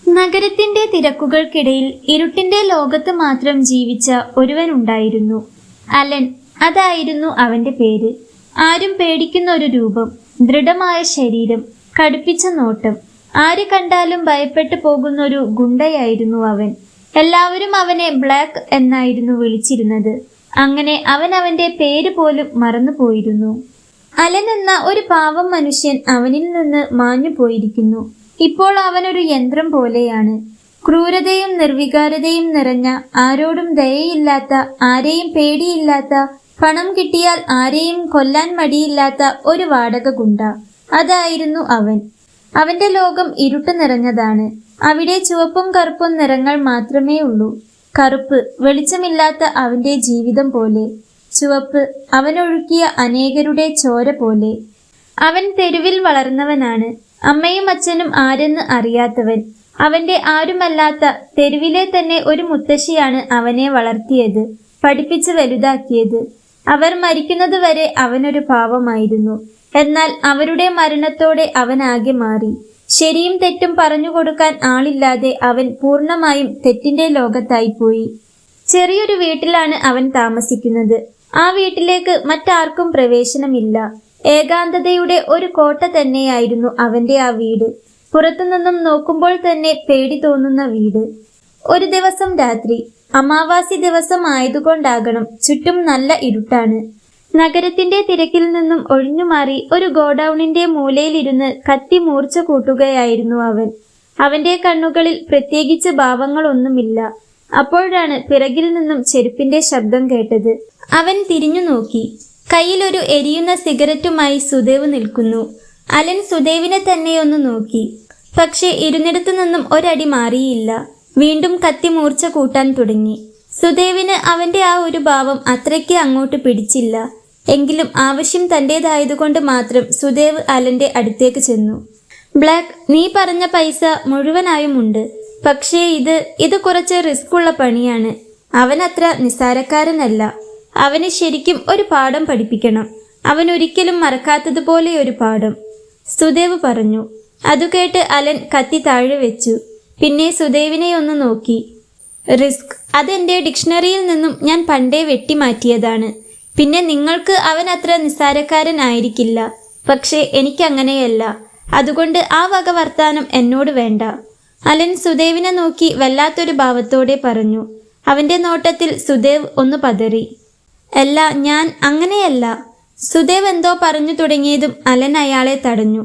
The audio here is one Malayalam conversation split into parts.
നഗരത്തിന്റെ തിരക്കുകൾക്കിടയിൽ ഇരുട്ടിന്റെ ലോകത്ത് മാത്രം ജീവിച്ച ഒരുവനുണ്ടായിരുന്നു. അലൻ, അതായിരുന്നു അവന്റെ പേര്. ആരും പേടിക്കുന്ന ഒരു രൂപം, ദൃഢമായ ശരീരം, കടുപ്പിച്ച നോട്ടം. ആര് കണ്ടാലും ഭയപ്പെട്ടു പോകുന്നൊരു ഗുണ്ടയായിരുന്നു അവൻ. എല്ലാവരും അവനെ ബ്ലാക്ക് എന്നായിരുന്നു വിളിച്ചിരുന്നത്. അങ്ങനെ അവൻ അവന്റെ പേര് പോലും മറന്നുപോയിരുന്നു. അലൻ എന്ന ഒരു പാവം മനുഷ്യൻ അവനിൽ നിന്ന് മാഞ്ഞു പോയിരിക്കുന്നു. ഇപ്പോൾ അവനൊരു യന്ത്രം പോലെയാണ്. ക്രൂരതയും നിർവികാരതയും നിറഞ്ഞ, ആരോടും ദയയില്ലാത്ത, ആരെയും പേടിയില്ലാത്ത, പണം കിട്ടിയാൽ ആരെയും കൊല്ലാൻ മടിയില്ലാത്ത ഒരു വാടക ഗുണ്ട. അതായിരുന്നു അവൻ. അവന്റെ ലോകം ഇരുട്ട് നിറഞ്ഞതാണ്. അവിടെ ചുവപ്പും കറുപ്പും നിറങ്ങൾ മാത്രമേ ഉള്ളൂ. കറുപ്പ് വെളിച്ചമില്ലാത്ത അവന്റെ ജീവിതം പോലെ, ചുവപ്പ് അവനൊഴുക്കിയ അനേകരുടെ ചോര പോലെ. അവൻ തെരുവിൽ വളർന്നവനാണ്. അമ്മയും അച്ഛനും ആരെന്ന് അറിയാത്തവൻ. അവന്റെ ആരുമല്ലാത്ത തെരുവിലെ തന്നെ ഒരു മുത്തശ്ശിയാണ് അവനെ വളർത്തിയത്, പഠിപ്പിച്ച് വലുതാക്കിയത്. അവർ മരിക്കുന്നത് വരെ അവനൊരു പാവമായിരുന്നു. എന്നാൽ അവരുടെ മരണത്തോടെ അവനാകെ മാറി. ശരിയും തെറ്റും പറഞ്ഞുകൊടുക്കാൻ ആളില്ലാതെ അവൻ പൂർണ്ണമായും തെറ്റിന്റെ ലോകത്തായിപ്പോയി. ചെറിയൊരു വീട്ടിലാണ് അവൻ താമസിക്കുന്നത്. ആ വീട്ടിലേക്ക് മറ്റാർക്കും പ്രവേശനമില്ല. ഏകാന്തതയുടെ ഒരു കോട്ട തന്നെയായിരുന്നു അവന്റെ ആ വീട്. പുറത്തുനിന്നും നോക്കുമ്പോൾ തന്നെ പേടി തോന്നുന്ന വീട്. ഒരു ദിവസം രാത്രി, അമാവാസി ദിവസം ആയതുകൊണ്ടാകണം, ചുറ്റും നല്ല ഇരുട്ടാണ്. നഗരത്തിന്റെ തിരക്കിൽ നിന്നും ഒഴിഞ്ഞുമാറി ഒരു ഗോഡൌണിന്റെ മൂലയിലിരുന്ന് കത്തി മൂർച്ച കൂട്ടുകയായിരുന്നു അവൻ. അവന്റെ കണ്ണുകളിൽ പ്രത്യേകിച്ച് ഭാവങ്ങളൊന്നുമില്ല. അപ്പോഴാണ് പിറകിൽ നിന്നും ചെരുപ്പിന്റെ ശബ്ദം കേട്ടത്. അവൻ തിരിഞ്ഞു നോക്കി. കയ്യിലൊരു എരിയുന്ന സിഗരറ്റുമായി സുദേവ് നിൽക്കുന്നു. അലൻ സുദേവിനെ തന്നെയൊന്ന് നോക്കി. പക്ഷെ ഇരുന്നിടത്തു നിന്നും ഒരടി മാറിയില്ല. വീണ്ടും കത്തി മൂർച്ച കൂട്ടാൻ തുടങ്ങി. സുദേവിന് അവന്റെ ആ ഒരു ഭാവം അത്രയ്ക്ക് അങ്ങോട്ട് പിടിച്ചില്ല. എങ്കിലും ആവശ്യം തന്റേതായതുകൊണ്ട് മാത്രം സുദേവ് അലന്റെ അടുത്തേക്ക് ചെന്നു. ബ്ലാക്ക്, നീ പറഞ്ഞ പൈസ മുഴുവനായും ഉണ്ട്. പക്ഷേ ഇത് കുറച്ച് റിസ്ക് ഉള്ള പണിയാണ്. അവൻ അത്ര നിസ്സാരക്കാരനല്ല. അവന് ശരിക്കും ഒരു പാഠം പഠിപ്പിക്കണം. അവൻ ഒരിക്കലും മറക്കാത്തതുപോലെ ഒരു പാഠം, സുദേവ് പറഞ്ഞു. അതുകേട്ട് അലൻ കത്തി താഴെ വെച്ചു. പിന്നെ സുദേവിനെ ഒന്ന് നോക്കി. റിസ്ക്, അതെന്റെ ഡിക്ഷണറിയിൽ നിന്നും ഞാൻ പണ്ടേ വെട്ടിമാറ്റിയതാണ്. പിന്നെ നിങ്ങൾക്ക് അവൻ അത്ര നിസ്സാരക്കാരനായിരിക്കില്ല. പക്ഷേ എനിക്കങ്ങനെയല്ല. അതുകൊണ്ട് ആ വക വർത്താനം എന്നോട് വേണ്ട. അലൻ സുദേവിനെ നോക്കി വല്ലാത്തൊരു ഭാവത്തോടെ പറഞ്ഞു. അവന്റെ നോട്ടത്തിൽ സുദേവ് ഒന്ന് പതറി. അല്ല, ഞാൻ അങ്ങനെയല്ല. സുദേവ് എന്തോ പറഞ്ഞു തുടങ്ങിയതും അലൻ അയാളെ തടഞ്ഞു.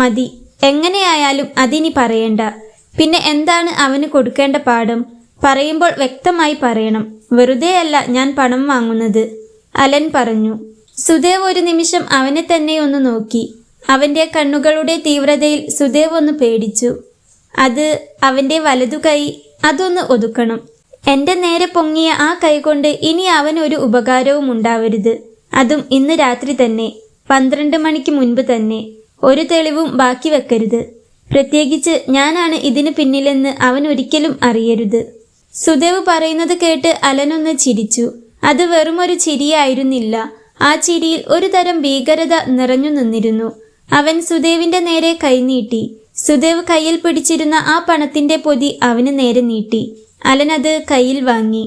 മതി, എങ്ങനെയായാലും അതിനി പറയണ്ട. പിന്നെ എന്താണ് അവന് കൊടുക്കേണ്ട പാഠം? പറയുമ്പോൾ വ്യക്തമായി പറയണം. വെറുതെയല്ല ഞാൻ പണം വാങ്ങുന്നത്, അലൻ പറഞ്ഞു. സുദേവ് ഒരു നിമിഷം അവനെ തന്നെ ഒന്ന് നോക്കി. അവന്റെ കണ്ണുകളുടെ തീവ്രതയിൽ സുദേവ് ഒന്ന് പേടിച്ചു. അത് അവന്റെ വലതു കൈ, അതൊന്ന് ഒതുക്കണം. എന്റെ നേരെ പൊങ്ങിയ ആ കൈകൊണ്ട് ഇനി അവൻ ഒരു ഉപകാരവും ഉണ്ടാവരുത്. അതും ഇന്ന് രാത്രി തന്നെ, 12 മണിക്ക് മുൻപ് തന്നെ. ഒരു തെളിവും ബാക്കി വെക്കരുത്. പ്രത്യേകിച്ച് ഞാനാണ് ഇതിന് പിന്നിലെന്ന് അവൻ ഒരിക്കലും അറിയരുത്. സുദേവ് പറയുന്നത് കേട്ട് അലനൊന്ന് ചിരിച്ചു. അത് വെറുമൊരു ചിരിയായിരുന്നില്ല. ആ ചിരിയിൽ ഒരു തരം ഭീകരത നിറഞ്ഞു നിന്നിരുന്നു. അവൻ സുദേവിന്റെ നേരെ കൈനീട്ടി. സുദേവ് കയ്യിൽ പിടിച്ചിരുന്ന ആ പണത്തിന്റെ പൊതി അവന് നേരെ നീട്ടി. അലൻ അത് കയ്യിൽ വാങ്ങി.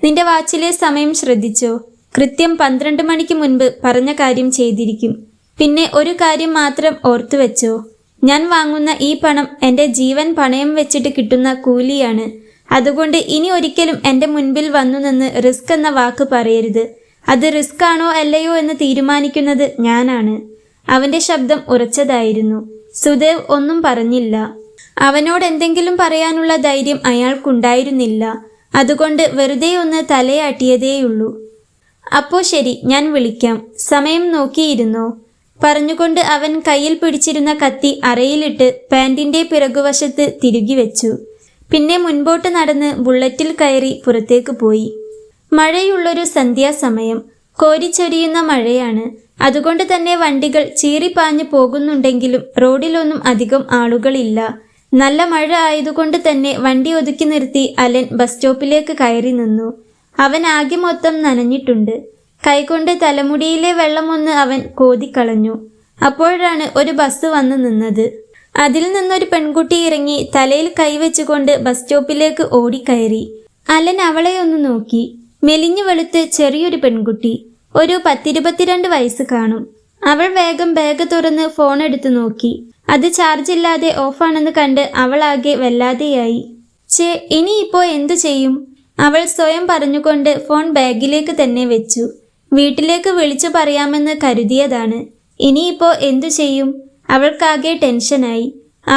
നിന്റെ വാച്ചിലെ സമയം ശ്രദ്ധിച്ചോ? കൃത്യം 12 മണിക്ക് മുൻപ് പറഞ്ഞ കാര്യം ചെയ്തിരിക്കും. പിന്നെ ഒരു കാര്യം മാത്രം ഓർത്തുവെച്ചോ, ഞാൻ വാങ്ങുന്ന ഈ പണം എൻ്റെ ജീവൻ പണയം വെച്ചിട്ട് കിട്ടുന്ന കൂലിയാണ്. അതുകൊണ്ട് ഇനി ഒരിക്കലും എൻ്റെ മുൻപിൽ വന്നു നിന്ന് റിസ്ക് എന്ന വാക്ക് പറയരുത്. അത് റിസ്ക് ആണോ അല്ലയോ എന്ന് തീരുമാനിക്കുന്നത് ഞാനാണ്. അവന്റെ ശബ്ദം ഉറച്ചതായിരുന്നു. സുദേവ് ഒന്നും പറഞ്ഞില്ല. അവനോട് എന്തെങ്കിലും പറയാനുള്ള ധൈര്യം അയാൾക്കുണ്ടായിരുന്നില്ല. അതുകൊണ്ട് വെറുതെ ഒന്ന് തലയാട്ടിയതേയുള്ളൂ. അപ്പോ ശരി, ഞാൻ വിളിക്കാം. സമയം നോക്കിയിരുന്നോ? പറഞ്ഞുകൊണ്ട് അവൻ കയ്യിൽ പിടിച്ചിരുന്ന കത്തി അറയിലിട്ട് പാൻറിന്റെ പിറകുവശത്ത് തിരുകി വെച്ചു. പിന്നെ മുൻപോട്ട് നടന്ന് ബുള്ളറ്റിൽ കയറി പുറത്തേക്ക് പോയി. മഴയുള്ളൊരു സന്ധ്യാസമയം. കോരിച്ചൊരിയുന്ന മഴയാണ്. അതുകൊണ്ട് തന്നെ വണ്ടികൾ ചീറിപ്പാഞ്ഞു പോകുന്നുണ്ടെങ്കിലും റോഡിലൊന്നും അധികം ആളുകളില്ല. നല്ല മഴ ആയതുകൊണ്ട് തന്നെ വണ്ടി ഒതുക്കി നിർത്തി അലൻ ബസ് സ്റ്റോപ്പിലേക്ക് കയറി നിന്നു. അവൻ ആകെ മൊത്തം നനഞ്ഞിട്ടുണ്ട്. കൈകൊണ്ട് തലമുടിയിലെ വെള്ളമൊന്ന് അവൻ കോതിക്കളഞ്ഞു. അപ്പോഴാണ് ഒരു ബസ് വന്നു നിന്നത്. അതിൽ നിന്നൊരു പെൺകുട്ടി ഇറങ്ങി തലയിൽ കൈവച്ചുകൊണ്ട് ബസ് സ്റ്റോപ്പിലേക്ക് ഓടിക്കയറി. അലൻ അവളെ ഒന്ന് നോക്കി. മെലിഞ്ഞു വെളുത്ത് ചെറിയൊരു പെൺകുട്ടി, ഒരു 10-22 വയസ്സ് കാണും. അവൾ വേഗം ബാഗ് തുറന്ന് ഫോൺ എടുത്തു നോക്കി. അത് ചാർജ് ഇല്ലാതെ ഓഫാണെന്ന് കണ്ട് അവളാകെ വല്ലാതെയായി. ഇനിയിപ്പോ എന്തു ചെയ്യും? അവൾ സ്വയം പറഞ്ഞുകൊണ്ട് ഫോൺ ബാഗിലേക്ക് തന്നെ വെച്ചു. വീട്ടിലേക്ക് വിളിച്ചു പറയാമെന്ന് കരുതിയതാണ്. ഇനിയിപ്പോ എന്തു ചെയ്യും? അവൾക്കാകെ ടെൻഷനായി.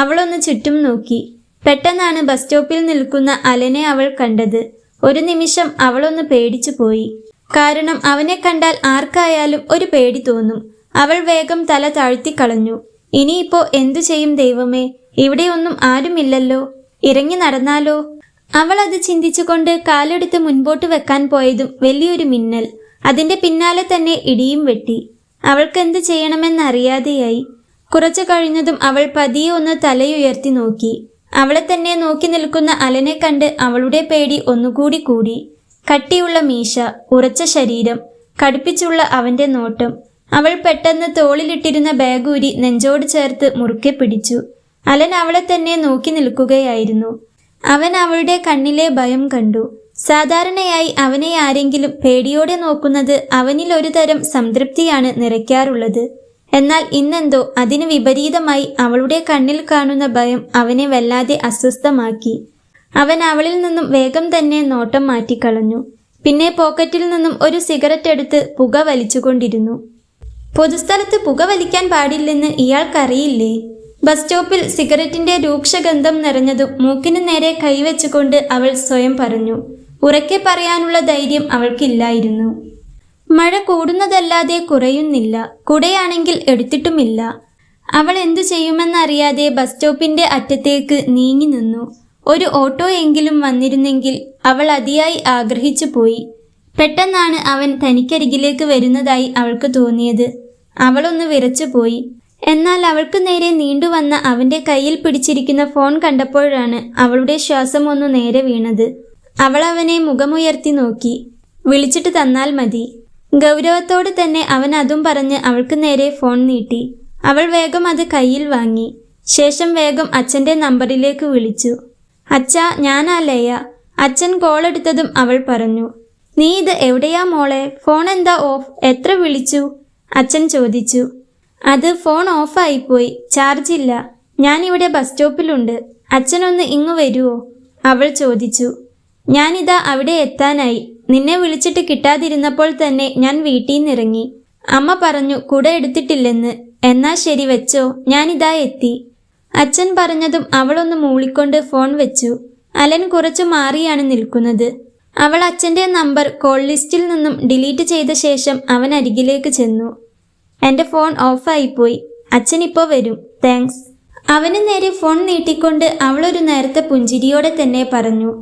അവളൊന്ന് ചുറ്റും നോക്കി. പെട്ടെന്നാണ് ബസ് സ്റ്റോപ്പിൽ നിൽക്കുന്ന അലനെ അവൾ കണ്ടത്. ഒരു നിമിഷം അവളൊന്ന് പേടിച്ചു പോയി. കാരണം അവനെ കണ്ടാൽ ആർക്കായാലും ഒരു പേടി തോന്നും. അവൾ വേഗം തല താഴ്ത്തിക്കളഞ്ഞു. ഇനിയിപ്പോ എന്തു ചെയ്യും ദൈവമേ? ഇവിടെയൊന്നും ആരുമില്ലല്ലോ. ഇറങ്ങി നടന്നാലോ? അവൾ അത് ചിന്തിച്ചുകൊണ്ട് കാലെടുത്ത് മുൻപോട്ട് വെക്കാൻ പോയതും വലിയൊരു മിന്നൽ. അതിന്റെ പിന്നാലെ തന്നെ ഇടിയും വെട്ടി. അവൾക്ക് എന്ത് ചെയ്യണമെന്നറിയാതെയായി. കുറച്ചു കഴിഞ്ഞതും അവൾ പതിയെ ഒന്ന് തലയുയർത്തി നോക്കി. അവളെ തന്നെ നോക്കി നിൽക്കുന്ന അലനെ കണ്ട് അവളുടെ പേടി ഒന്നുകൂടി കൂടി. കട്ടിയുള്ള മീശ, ഉറച്ച ശരീരം, കടുപ്പിച്ചുള്ള അവന്റെ നോട്ടം. അവൾ പെട്ടെന്ന് തോളിലിട്ടിരുന്ന ബാഗൂരി നെഞ്ചോട് ചേർത്ത് മുറുക്കെ പിടിച്ചു. അലൻ അവളെ തന്നെ നോക്കി നിൽക്കുകയായിരുന്നു. അവൻ അവളുടെ കണ്ണിലെ ഭയം കണ്ടു. സാധാരണയായി അവനെ ആരെങ്കിലും പേടിയോടെ നോക്കുന്നത് അവനിൽ ഒരു തരം സംതൃപ്തിയാണ് നിറയ്ക്കാറുള്ളത്. എന്നാൽ ഇന്നെന്തോ അതിന് വിപരീതമായി അവളുടെ കണ്ണിൽ കാണുന്ന ഭയം അവനെ വല്ലാതെ അസ്വസ്ഥമാക്കി. അവൻ അവളിൽ നിന്നും വേഗം തന്നെ നോട്ടം മാറ്റിക്കളഞ്ഞു. പിന്നെ പോക്കറ്റിൽ നിന്നും ഒരു സിഗരറ്റ് എടുത്ത് പുക വലിച്ചുകൊണ്ടിരുന്നു. പൊതുസ്ഥലത്ത് പുക വലിക്കാൻ പാടില്ലെന്ന് ഇയാൾക്കറിയില്ലേ? ബസ് സ്റ്റോപ്പിൽ സിഗരറ്റിന്റെ രൂക്ഷഗന്ധം നിറഞ്ഞതും മൂക്കിന് നേരെ കൈവച്ചുകൊണ്ട് അവൾ സ്വയം പറഞ്ഞു. ഉറക്കെ പറയാനുള്ള ധൈര്യം അവൾക്കില്ലായിരുന്നു. മഴ കൂടുന്നതല്ലാതെ കുറയുന്നില്ല. കുടയാണെങ്കിൽ എടുത്തിട്ടുമില്ല. അവൾ എന്തു ചെയ്യുമെന്നറിയാതെ ബസ് സ്റ്റോപ്പിന്റെ അറ്റത്തേക്ക് നീങ്ങി നിന്നു. ഒരു ഓട്ടോ എങ്കിലും വന്നിരുന്നെങ്കിൽ അവൾ അതിയായി ആഗ്രഹിച്ചു പോയി. പെട്ടെന്നാണ് അവൻ തനിക്കരികിലേക്ക് വരുന്നതായി അവൾക്ക് തോന്നിയത്. അവളൊന്ന് വിറച്ചുപോയി. എന്നാൽ അവൾക്ക് നേരെ നീണ്ടുവന്ന അവന്റെ കയ്യിൽ പിടിച്ചിരിക്കുന്ന ഫോൺ കണ്ടപ്പോഴാണ് അവളുടെ ശ്വാസം ഒന്ന് നേരെ വീണത്. അവൾ അവനെ മുഖമുയർത്തി നോക്കി. വിളിച്ചിട്ട് തന്നാൽ മതി. ഗൗരവത്തോടെ തന്നെ അവൻ അതും പറഞ്ഞ് അവൾക്ക് നേരെ ഫോൺ നീട്ടി. അവൾ വേഗം അത് കയ്യിൽ വാങ്ങി. ശേഷം വേഗം അച്ഛന്റെ നമ്പറിലേക്ക് വിളിച്ചു. അച്ഛാ, ഞാനാ ലയ. അച്ഛൻ കോൾ എടുത്തതും അവൾ പറഞ്ഞു. നീ ഇത് എവിടെയാ മോളെ? ഫോൺ എന്താ ഓഫ്? എത്ര വിളിച്ചു? അച്ഛൻ ചോദിച്ചു. അത് ഫോൺ ഓഫായിപ്പോയി, ചാർജ് ഇല്ല. ഞാനിവിടെ ബസ് സ്റ്റോപ്പിലുണ്ട്. അച്ഛനൊന്ന് ഇങ്ങു വരുവോ? അവൾ ചോദിച്ചു. ഞാനിതാ അവിടെ എത്താനായി. നിന്നെ വിളിച്ചിട്ട് കിട്ടാതിരുന്നപ്പോൾ തന്നെ ഞാൻ വീട്ടിൽ നിന്നിറങ്ങി. അമ്മ പറഞ്ഞു കുട എടുത്തിട്ടില്ലെന്ന്. എന്നാ ശരി വെച്ചോ, ഞാനിതാ എത്തി. അച്ഛൻ പറഞ്ഞതും അവളൊന്ന് മൂളിക്കൊണ്ട് ഫോൺ വെച്ചു. അലൻ കുറച്ചു മാറിയാണ് നിൽക്കുന്നത്. അവൾ അച്ഛൻ്റെ നമ്പർ കോൾ ലിസ്റ്റിൽ നിന്നും ഡിലീറ്റ് ചെയ്ത ശേഷം അവൻ അരികിലേക്ക് ചെന്നു. എൻ്റെ ഫോൺ ഓഫായിപ്പോയി. അച്ഛനിപ്പോൾ വരും, താങ്ക്സ്. അവന് നേരെ ഫോൺ നീട്ടിക്കൊണ്ട് അവളൊരു നേരത്തെ പുഞ്ചിരിയോടെ തന്നെ പറഞ്ഞു.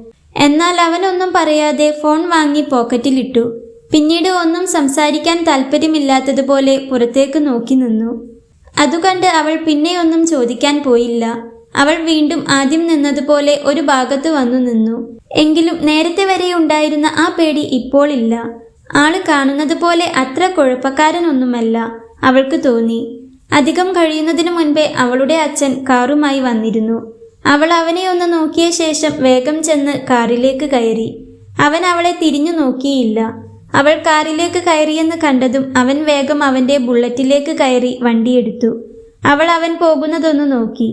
എന്നാൽ അവനൊന്നും പറയാതെ ഫോൺ വാങ്ങി പോക്കറ്റിലിട്ടു. പിന്നീട് ഒന്നും സംസാരിക്കാൻ താല്പര്യമില്ലാത്തതുപോലെ പുറത്തേക്ക് നോക്കി നിന്നു. അതുകണ്ട് അവൾ പിന്നെയൊന്നും ചോദിക്കാൻ പോയില്ല. അവൾ വീണ്ടും ആദ്യം നിന്നതുപോലെ ഒരു ഭാഗത്ത് വന്നു നിന്നു. എങ്കിലും നേരത്തെ വരെ ഉണ്ടായിരുന്ന ആ പേടി ഇപ്പോൾ ഇല്ല. ആള് കാണുന്നത് പോലെ അത്ര കുഴപ്പക്കാരനൊന്നുമല്ല അവൾക്ക് തോന്നി. അധികം കഴിയുന്നതിനു മുൻപേ അവളുടെ അച്ഛൻ കാറുമായി വന്നിരുന്നു. അവൾ അവനെ ഒന്ന് നോക്കിയ ശേഷം വേഗം ചെന്ന് കാറിലേക്ക് കയറി. അവൻ അവളെ തിരിഞ്ഞു നോക്കിയില്ല. അവൾ കാറിലേക്ക് കയറിയെന്ന് കണ്ടതും അവൻ വേഗം അവന്റെ ബുള്ളറ്റിലേക്ക് കയറി വണ്ടിയെടുത്തു. അവൾ അവൻ പോകുന്നതൊന്നു നോക്കി.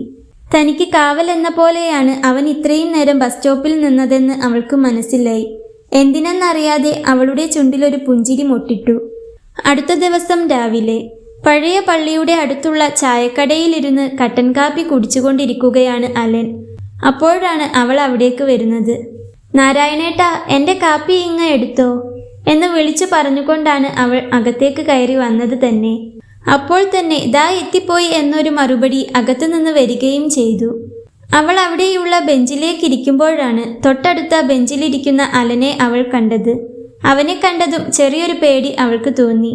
തനിക്ക് കാവൽ എന്ന പോലെയാണ് അവൻ ഇത്രയും നേരം ബസ് സ്റ്റോപ്പിൽ നിന്നതെന്ന് അവൾക്ക് മനസ്സിലായി. എന്തിനെന്നറിയാതെ അവളുടെ ചുണ്ടിലൊരു പുഞ്ചിരി മൊട്ടിട്ടു. അടുത്ത ദിവസം രാവിലെ പഴയ പള്ളിയുടെ അടുത്തുള്ള ചായക്കടയിലിരുന്ന് കട്ടൻ കാപ്പി കുടിച്ചുകൊണ്ടിരിക്കുകയാണ് അലൻ. അപ്പോഴാണ് അവൾ അവിടേക്ക് വരുന്നത്. നാരായണേട്ടാ, എൻ്റെ കാപ്പി ഇങ്ങ എടുത്തോ എന്ന് വിളിച്ചു പറഞ്ഞുകൊണ്ടാണ് അവൾ അകത്തേക്ക് കയറി വന്നത് തന്നെ. അപ്പോൾ തന്നെ ദാ എത്തിപ്പോയി എന്നൊരു മറുപടി അകത്തുനിന്ന് വരികയും ചെയ്തു. അവൾ അവിടെയുള്ള ബെഞ്ചിലേക്കിരിക്കുമ്പോഴാണ് തൊട്ടടുത്ത ബെഞ്ചിലിരിക്കുന്ന അലനെ അവൾ കണ്ടത്. അവനെ കണ്ടതും ചെറിയൊരു പേടി അവൾക്ക് തോന്നി.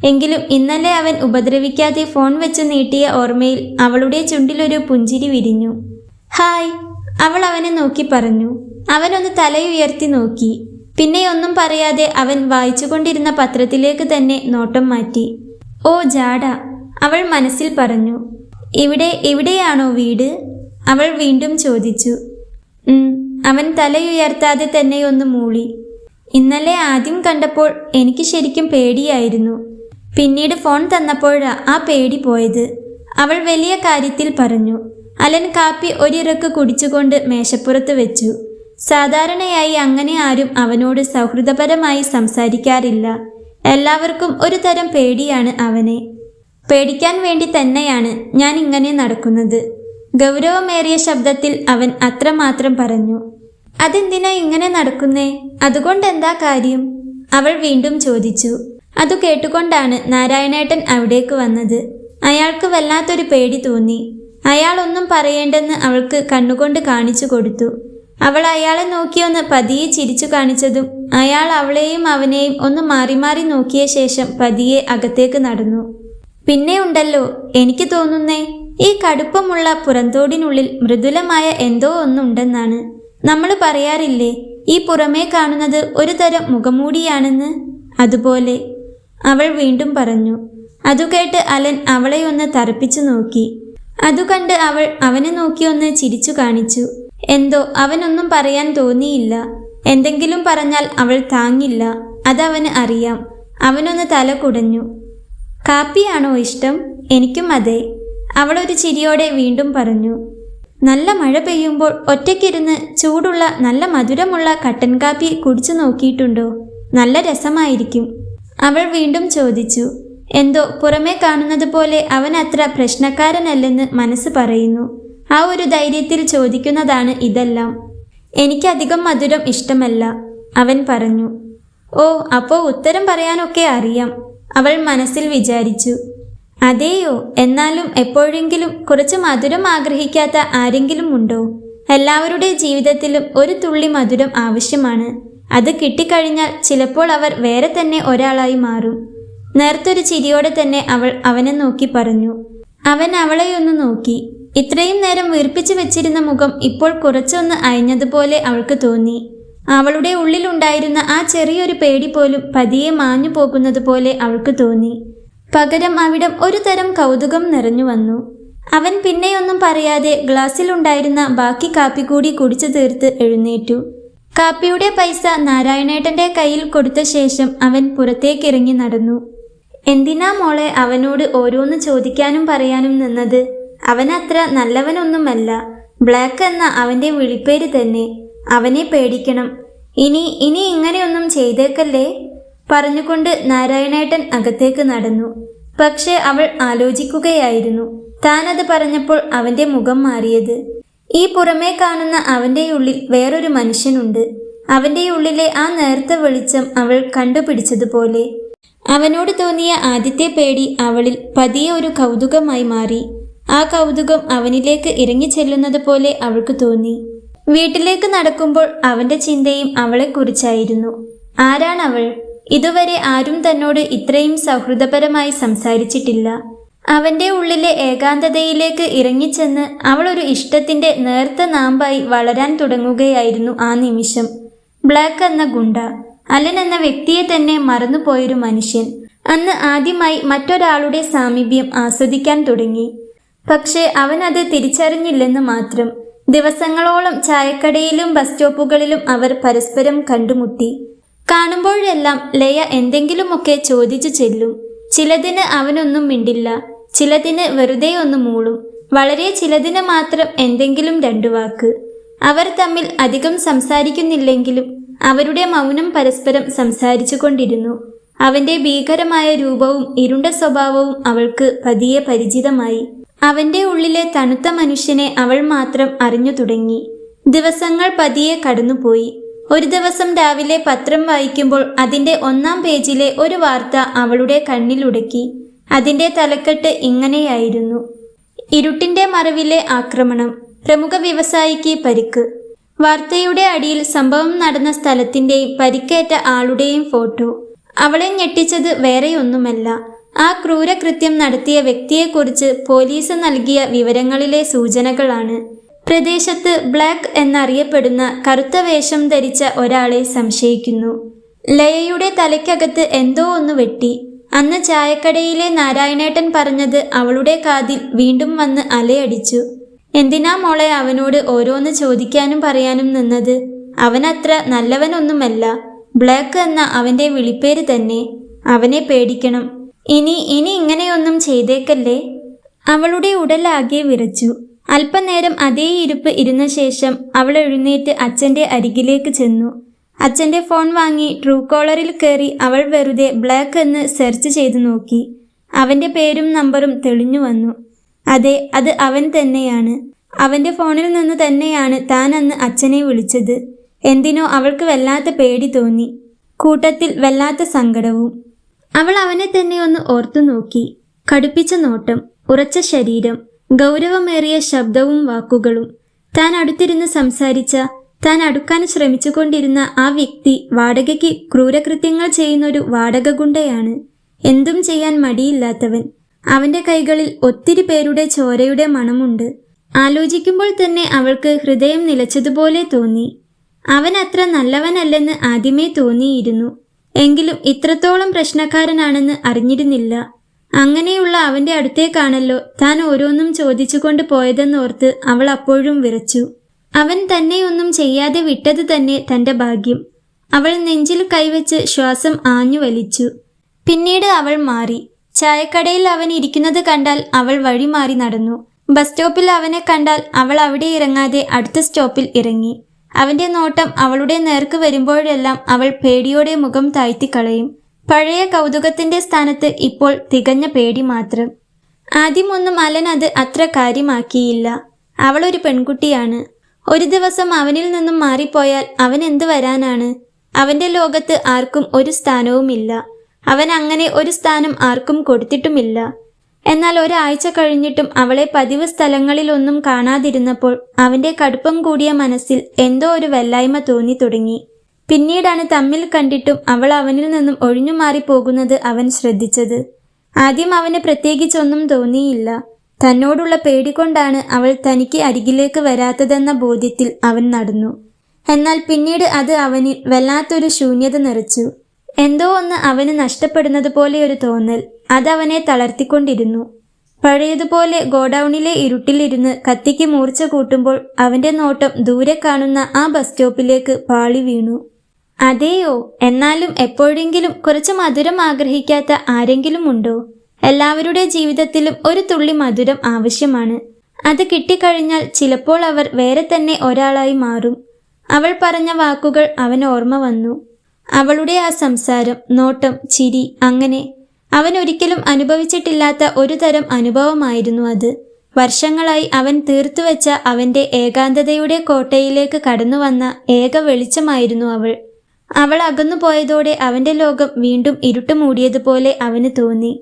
എങ്കിലും ഇന്നലെ അവൻ ഉപദ്രവിക്കാതെ ഫോൺ വെച്ച് നീട്ടിയ ഓർമ്മയിൽ അവളുടെ ചുണ്ടിലൊരു പുഞ്ചിരി വിരിഞ്ഞു. ഹായ്, അവൾ അവനെ നോക്കി പറഞ്ഞു. അവനൊന്ന് തലയുയർത്തി നോക്കി. പിന്നെ ഒന്നും പറയാതെ അവൻ വായിച്ചുകൊണ്ടിരുന്ന പത്രത്തിലേക്ക് തന്നെ നോട്ടം മാറ്റി. ഓ ജാട, അവൾ മനസ്സിൽ പറഞ്ഞു. ഇവിടെയാണോ വീട്? അവൾ വീണ്ടും ചോദിച്ചു. അവൻ തലയുയർത്താതെ തന്നെ ഒന്ന് മൂളി. ഇന്നലെ ആദ്യം കണ്ടപ്പോൾ എനിക്ക് ശരിക്കും പേടിയായിരുന്നു. പിന്നീട് ഫോൺ തന്നപ്പോഴാ ആ പേടി പോയത്, അവൾ വലിയ കാര്യത്തിൽ പറഞ്ഞു. അലൻ കാപ്പി ഒരിറക്ക് കുടിച്ചുകൊണ്ട് മേശപ്പുറത്ത് വെച്ചു. സാധാരണയായി അങ്ങനെ ആരും അവനോട് സൗഹൃദപരമായി സംസാരിക്കാറില്ല. എല്ലാവർക്കും ഒരു തരം പേടിയാണ് അവനെ. പേടിക്കാൻ വേണ്ടി തന്നെയാണ് ഞാൻ ഇങ്ങനെ നടക്കുന്നത്. ഗൗരവമേറിയ ശബ്ദത്തിൽ അവൻ അത്രമാത്രം പറഞ്ഞു. അതെന്തിനാ ഇങ്ങനെ നടക്കുന്നേ? അതുകൊണ്ടെന്താ കാര്യം? അവൾ വീണ്ടും ചോദിച്ചു. അതു കേട്ടുകൊണ്ടാണ് നാരായണേട്ടൻ അവിടേക്ക് വന്നത്. അയാൾക്ക് വല്ലാത്തൊരു പേടി തോന്നി. അയാൾ ഒന്നും പറയേണ്ടെന്ന് അവൾക്ക് കണ്ണുകൊണ്ട് കാണിച്ചു കൊടുത്തു. അവൾ അയാളെ നോക്കിയൊന്ന് പതിയെ ചിരിച്ചു കാണിച്ചതും അയാൾ അവളെയും അവനെയും ഒന്ന് മാറി മാറി നോക്കിയ ശേഷം പതിയെ അകത്തേക്ക് നടന്നു. പിന്നെ ഉണ്ടല്ലോ, എനിക്ക് തോന്നുന്നേ ഈ കടുപ്പമുള്ള പുറന്തോടിനുള്ളിൽ മൃദുലമായ എന്തോ ഒന്നുണ്ടെന്നാണ്. നമ്മൾ പറയാറില്ലേ, ഈ പുറമേ കാണുന്നത് ഒരു തരം മുഖമൂടിയാണെന്ന്? അതുപോലെ, അവൾ വീണ്ടും പറഞ്ഞു. അതു കേട്ട് അലൻ അവളെ ഒന്ന് തറപ്പിച്ചു നോക്കി. അതു കണ്ട് അവൾ അവനെ നോക്കിയൊന്ന് ചിരിച്ചു കാണിച്ചു. എന്തോ അവനൊന്നും പറയാൻ തോന്നിയില്ല. എന്തെങ്കിലും പറഞ്ഞാൽ അവൾ താങ്ങില്ല, അതവന് അറിയാം. അവനൊന്ന് തല കുടഞ്ഞു. കാപ്പിയാണോ ഇഷ്ടം? എനിക്കും അതെ, അവളൊരു ചിരിയോടെ വീണ്ടും പറഞ്ഞു. നല്ല മഴ പെയ്യുമ്പോൾ ഒറ്റയ്ക്കിരുന്ന് ചൂടുള്ള നല്ല മധുരമുള്ള കട്ടൻ കാപ്പി കുടിച്ചു നോക്കിയിട്ടുണ്ടോ? നല്ല രസമായിരിക്കും, അവൾ വീണ്ടും ചോദിച്ചു. എന്തോ പുറമേ കാണുന്നത് പോലെ അവൻ അത്ര പ്രശ്നക്കാരനല്ലെന്ന് മനസ്സ് പറയുന്നു. ആ ഒരു ധൈര്യത്തിൽ ചോദിക്കുന്നതാണ് ഇതെല്ലാം. എനിക്കധികം മധുരം ഇഷ്ടമല്ല, അവൻ പറഞ്ഞു. ഓ, അപ്പോൾ ഉത്തരം പറയാനൊക്കെ അറിയാം, അവൾ മനസ്സിൽ വിചാരിച്ചു. അതെയോ? എന്നാലും എപ്പോഴെങ്കിലും കുറച്ച് മധുരം ആഗ്രഹിക്കാത്ത ആരെങ്കിലും ഉണ്ടോ? എല്ലാവരുടെ ജീവിതത്തിലും ഒരു തുള്ളി മധുരം ആവശ്യമാണ്. അത് കിട്ടിക്കഴിഞ്ഞാൽ ചിലപ്പോൾ അവർ വേറെ തന്നെ ഒരാളായി മാറും. നേർത്തൊരു ചിരിയോടെ തന്നെ അവൾ അവനെ നോക്കി പറഞ്ഞു. അവൻ അവളെയൊന്ന് നോക്കി. ഇത്രയും നേരം വീർപ്പിച്ചു വെച്ചിരുന്ന മുഖം ഇപ്പോൾ കുറച്ചൊന്ന് അയഞ്ഞതുപോലെ അവൾക്ക് തോന്നി. അവളുടെ ഉള്ളിലുണ്ടായിരുന്ന ആ ചെറിയൊരു പേടി പോലും പതിയെ മാഞ്ഞു പോകുന്നത് പോലെ അവൾക്ക് തോന്നി. പകരം അവിടം ഒരു തരം കൗതുകം നിറഞ്ഞു വന്നു. അവൻ പിന്നെയൊന്നും പറയാതെ ഗ്ലാസ്സിലുണ്ടായിരുന്ന ബാക്കി കാപ്പി കൂടി കുടിച്ചു തീർത്ത് എഴുന്നേറ്റു. കാപ്പിയുടെ പൈസ നാരായണേട്ടൻ്റെ കയ്യിൽ കൊടുത്ത ശേഷം അവൻ പുറത്തേക്കിറങ്ങി നടന്നു. എന്തിനാ മോളെ അവനോട് ഓരോന്ന് ചോദിക്കാനും പറയാനും നിന്നത്? അവനത്ര നല്ലവനൊന്നുമല്ല. ബ്ലാക്ക് എന്ന അവൻ്റെ വിളിപ്പേര് തന്നെ. അവനെ പേടിക്കണം. ഇനി ഇങ്ങനെയൊന്നും ചെയ്തേക്കല്ലേ, പറഞ്ഞുകൊണ്ട് നാരായണേട്ടൻ അകത്തേക്ക് നടന്നു. പക്ഷെ അവൾ ആലോചിക്കുകയായിരുന്നു, താനത് പറഞ്ഞപ്പോൾ അവൻ്റെ മുഖം മാറിയത്. ഈ പുറമേ കാണുന്ന അവൻ്റെ ഉള്ളിൽ വേറൊരു മനുഷ്യനുണ്ട്. അവൻ്റെ ഉള്ളിലെ ആ നേർത്ത വെളിച്ചം അവൾ കണ്ടുപിടിച്ചതുപോലെ. അവനോട് തോന്നിയ ആദ്യത്തെ പേടി അവളിൽ പതിയെ ഒരു കൗതുകമായി മാറി. ആ കൗതുകം അവനിലേക്ക് ഇറങ്ങിച്ചെല്ലുന്നത് പോലെ അവൾക്ക് തോന്നി. വീട്ടിലേക്ക് നടക്കുമ്പോൾ അവൻ്റെ ചിന്തയും അവളെക്കുറിച്ചായിരുന്നു. ആരാണവൾ? ഇതുവരെ ആരും തന്നോട് ഇത്രയും സൗഹൃദപരമായി സംസാരിച്ചിട്ടില്ല. അവൻ്റെ ഉള്ളിലെ ഏകാന്തതയിലേക്ക് ഇറങ്ങിച്ചെന്ന് അവൾ ഒരു ഇഷ്ടത്തിൻ്റെ നേർത്ത നാമ്പായി വളരാൻ തുടങ്ങുകയായിരുന്നു ആ നിമിഷം. ബ്ലാക്ക് എന്ന ഗുണ്ട, അലൻ എന്ന വ്യക്തിയെ തന്നെ മറന്നുപോയൊരു മനുഷ്യൻ, അന്ന് ആദ്യമായി മറ്റൊരാളുടെ സാമീപ്യം ആസ്വദിക്കാൻ തുടങ്ങി. പക്ഷേ അവനത് തിരിച്ചറിഞ്ഞില്ലെന്ന് മാത്രം. ദിവസങ്ങളോളം ചായക്കടയിലും ബസ് സ്റ്റോപ്പുകളിലും അവർ പരസ്പരം കണ്ടുമുട്ടി. കാണുമ്പോഴെല്ലാം ലയ എന്തെങ്കിലുമൊക്കെ ചോദിച്ചു ചെല്ലും. ചിലതിന് അവനൊന്നും മിണ്ടില്ല, ചിലതിന് വെറുതെ ഒന്ന് മൂളും, വളരെ ചിലതിന് മാത്രം എന്തെങ്കിലും രണ്ടു വാക്ക്. അവർ തമ്മിൽ അധികം സംസാരിക്കുന്നില്ലെങ്കിലും അവരുടെ മൗനം പരസ്പരം സംസാരിച്ചു കൊണ്ടിരുന്നു. അവൻ്റെ ഭീകരമായ രൂപവും ഇരുണ്ട സ്വഭാവവും അവൾക്ക് പതിയെ പരിചിതമായി. അവൻ്റെ ഉള്ളിലെ തണുത്ത മനുഷ്യനെ അവൾ മാത്രം അറിഞ്ഞു തുടങ്ങി. ദിവസങ്ങൾ പതിയെ കടന്നുപോയി. ഒരു ദിവസം രാവിലെ പത്രം വായിക്കുമ്പോൾ അതിൻ്റെ 1-ാം പേജിലെ ഒരു വാർത്ത അവളുടെ കണ്ണിലുടക്കി. അതിൻ്റെ തലക്കെട്ട് ഇങ്ങനെയായിരുന്നു: ഇരുട്ടിൻ്റെ മറവിലെ ആക്രമണം, പ്രമുഖ വ്യവസായിക്ക് പരിക്ക്. വാർത്തയുടെ അടിയിൽ സംഭവം നടന്ന സ്ഥലത്തിൻ്റെയും പരിക്കേറ്റ ആളുടെയും ഫോട്ടോ. അവളെ ഞെട്ടിച്ചത് വേറെയൊന്നുമല്ല, ആ ക്രൂരകൃത്യം നടത്തിയ വ്യക്തിയെക്കുറിച്ച് പോലീസ് നൽകിയ വിവരങ്ങളിലെ സൂചനകളാണ്. പ്രദേശത്ത് ബ്ലാക്ക് എന്നറിയപ്പെടുന്ന കറുത്ത വേഷം ധരിച്ച ഒരാളെ സംശയിക്കുന്നു. ലയയുടെ തലയ്ക്കകത്ത് എന്തോ ഒന്ന് വെട്ടി. അന്ന് ചായക്കടയിലെ നാരായണേട്ടൻ പറഞ്ഞത് അവളുടെ കാതിൽ വീണ്ടും വന്ന് അലയടിച്ചു. എന്തിനാ മോളെ അവനോട് ഓരോന്ന് ചോദിക്കാനും പറയാനും നിന്നത്? അവനത്ര നല്ലവനൊന്നുമല്ല. ബ്ലാക്ക് എന്ന അവന്റെ വിളിപ്പേര് തന്നെ. അവനെ പേടിക്കണം. ഇനി ഇങ്ങനെയൊന്നും ചെയ്തേക്കല്ലേ. അവളുടെ ഉടലാകെ വിറച്ചു. അല്പനേരം അതേ ഇരിപ്പ് ഇരുന്ന ശേഷം അവൾ എഴുന്നേറ്റ് അച്ഛൻ്റെ അരികിലേക്ക് ചെന്നു. അച്ഛൻ്റെ ഫോൺ വാങ്ങി ട്രൂ കോളറിൽ കയറി അവൾ വെറുതെ ബ്ലാക്ക് എന്ന് സെർച്ച് ചെയ്തു നോക്കി. അവൻ്റെ പേരും നമ്പറും തെളിഞ്ഞു വന്നു. അതെ, അത് അവൻ തന്നെയാണ്. അവൻ്റെ ഫോണിൽ നിന്ന് തന്നെയാണ് താൻ അന്ന് അച്ഛനെ വിളിച്ചത്. എന്തിനോ അവൾക്ക് വല്ലാത്ത പേടി തോന്നി, കൂട്ടത്തിൽ വല്ലാത്ത സങ്കടവും. അവൾ അവനെ തന്നെ ഒന്ന് ഓർത്തു നോക്കി. കടുപ്പിച്ച നോട്ടം, ഉറച്ച ശരീരം, ഗൗരവമേറിയ ശബ്ദവും വാക്കുകളും. താൻ അടുത്തിരുന്ന് സംസാരിച്ച, താൻ അടുക്കാൻ ശ്രമിച്ചുകൊണ്ടിരുന്ന ആ വ്യക്തി വാടകയ്ക്ക് ക്രൂരകൃത്യങ്ങൾ ചെയ്യുന്നൊരു വാടക ഗുണ്ടയാണ്. എന്തും ചെയ്യാൻ മടിയില്ലാത്തവൻ. അവന്റെ കൈകളിൽ ഒത്തിരി പേരുടെ ചോരയുടെ മണമുണ്ട്. ആലോചിക്കുമ്പോൾ തന്നെ അവൾക്ക് ഹൃദയം നിലച്ചതുപോലെ തോന്നി. അവൻ അത്ര നല്ലവനല്ലെന്ന് ആദ്യമേ തോന്നിയിരുന്നു. എങ്കിലും ഇത്രത്തോളം പ്രശ്നക്കാരനാണെന്ന് അറിഞ്ഞിരുന്നില്ല. അങ്ങനെയുള്ള അവന്റെ അടുത്തേക്കാണല്ലോ താൻ ഓരോന്നും ചോദിച്ചുകൊണ്ട് പോയതെന്നോർത്ത് അവൾ അപ്പോഴും വിറച്ചു. അവൻ തന്നെയൊന്നും ചെയ്യാതെ വിട്ടത് തന്നെ തന്റെ ഭാഗ്യം. അവൾ നെഞ്ചിൽ കൈവച്ച് ശ്വാസം ആഞ്ഞു വലിച്ചു. പിന്നീട് അവൾ മാറി. ചായക്കടയിൽ അവൻ ഇരിക്കുന്നത് കണ്ടാൽ അവൾ വഴി മാറി നടന്നു. ബസ് സ്റ്റോപ്പിൽ അവനെ കണ്ടാൽ അവൾ അവിടെ ഇറങ്ങാതെ അടുത്ത സ്റ്റോപ്പിൽ ഇറങ്ങി. അവന്റെ നോട്ടം അവളുടെ നേർക്ക് വരുമ്പോഴെല്ലാം അവൾ പേടിയോടെ മുഖം താഴ്ത്തിക്കളയും. പഴയ കൗതുകത്തിന്റെ സ്ഥാനത്ത് ഇപ്പോൾ തികഞ്ഞ പേടി മാത്രം. ആദ്യമൊന്നും അലൻ അത് അത്ര കാര്യമാക്കിയില്ല. അവളൊരു പെൺകുട്ടിയാണ്. ഒരു ദിവസം അവനിൽ നിന്നും മാറിപ്പോയാൽ അവൻ എന്തു വരാനാണ്? അവന്റെ ലോകത്ത് ആർക്കും ഒരു സ്ഥാനവുമില്ല. അവൻ അങ്ങനെ ഒരു സ്ഥാനം ആർക്കും കൊടുത്തിട്ടുമില്ല. എന്നാൽ ഒരാഴ്ച കഴിഞ്ഞിട്ടും അവളെ പതിവ് സ്ഥലങ്ങളിലൊന്നും കാണാതിരുന്നപ്പോൾ അവന്റെ കടുപ്പം കൂടിയ മനസ്സിൽ എന്തോ ഒരു വല്ലായ്മ തോന്നി തുടങ്ങി. പിന്നീടാണ് തമ്മിൽ കണ്ടിട്ടും അവൾ അവനിൽ നിന്നും ഒഴിഞ്ഞു മാറിപ്പോകുന്നത് അവൻ ശ്രദ്ധിച്ചത്. ആദ്യം അവന് പ്രത്യേകിച്ചൊന്നും തോന്നിയില്ല. തന്നോടുള്ള പേടി കൊണ്ടാണ് അവൾ തനിക്ക് അരികിലേക്ക് വരാത്തതെന്ന ബോധ്യത്തിൽ അവൻ നടന്നു. എന്നാൽ പിന്നീട് അത് അവനിൽ വല്ലാത്തൊരു ശൂന്യത നിറച്ചു. എന്തോ ഒന്ന് അവന് നഷ്ടപ്പെടുന്നത് പോലെ ഒരു തോന്നൽ അതവനെ തളർത്തിക്കൊണ്ടിരുന്നു. പഴയതുപോലെ ഗോഡൌണിലെ ഇരുട്ടിലിരുന്ന് കത്തിക്ക് മൂർച്ച കൂട്ടുമ്പോൾ അവന്റെ നോട്ടം ദൂരെ കാണുന്ന ആ ബസ് സ്റ്റോപ്പിലേക്ക് പാളി വീണു. അതെയോ? എന്നാലും എപ്പോഴെങ്കിലും കുറച്ച് മധുരം ആഗ്രഹിക്കാത്ത ആരെങ്കിലും ഉണ്ടോ? എല്ലാവരുടെ ജീവിതത്തിലും ഒരു തുള്ളി മധുരം ആവശ്യമാണ്. അത് കിട്ടിക്കഴിഞ്ഞാൽ ചിലപ്പോൾ അവർ വേറെ തന്നെ ഒരാളായി മാറും. അവൾ പറഞ്ഞ വാക്കുകൾ അവന് ഓർമ്മ വന്നു. അവളുടെ ആ സംസാരം, നോട്ടം, ചിരി, അങ്ങനെ അവൻ ഒരിക്കലും അനുഭവിച്ചിട്ടില്ലാത്ത ഒരു തരം അനുഭവമായിരുന്നു അത്. വർഷങ്ങളായി അവൻ തീർത്തുവെച്ച അവന്റെ ഏകാന്തതയുടെ കോട്ടയിലേക്ക് കടന്നു വന്ന ഏക വെളിച്ചമായിരുന്നു അവൾ. അവൾ അകന്നുപോയതോടെ അവന്റെ ലോകം വീണ്ടും ഇരുട്ട് മൂടിയതുപോലെ അവന് തോന്നി.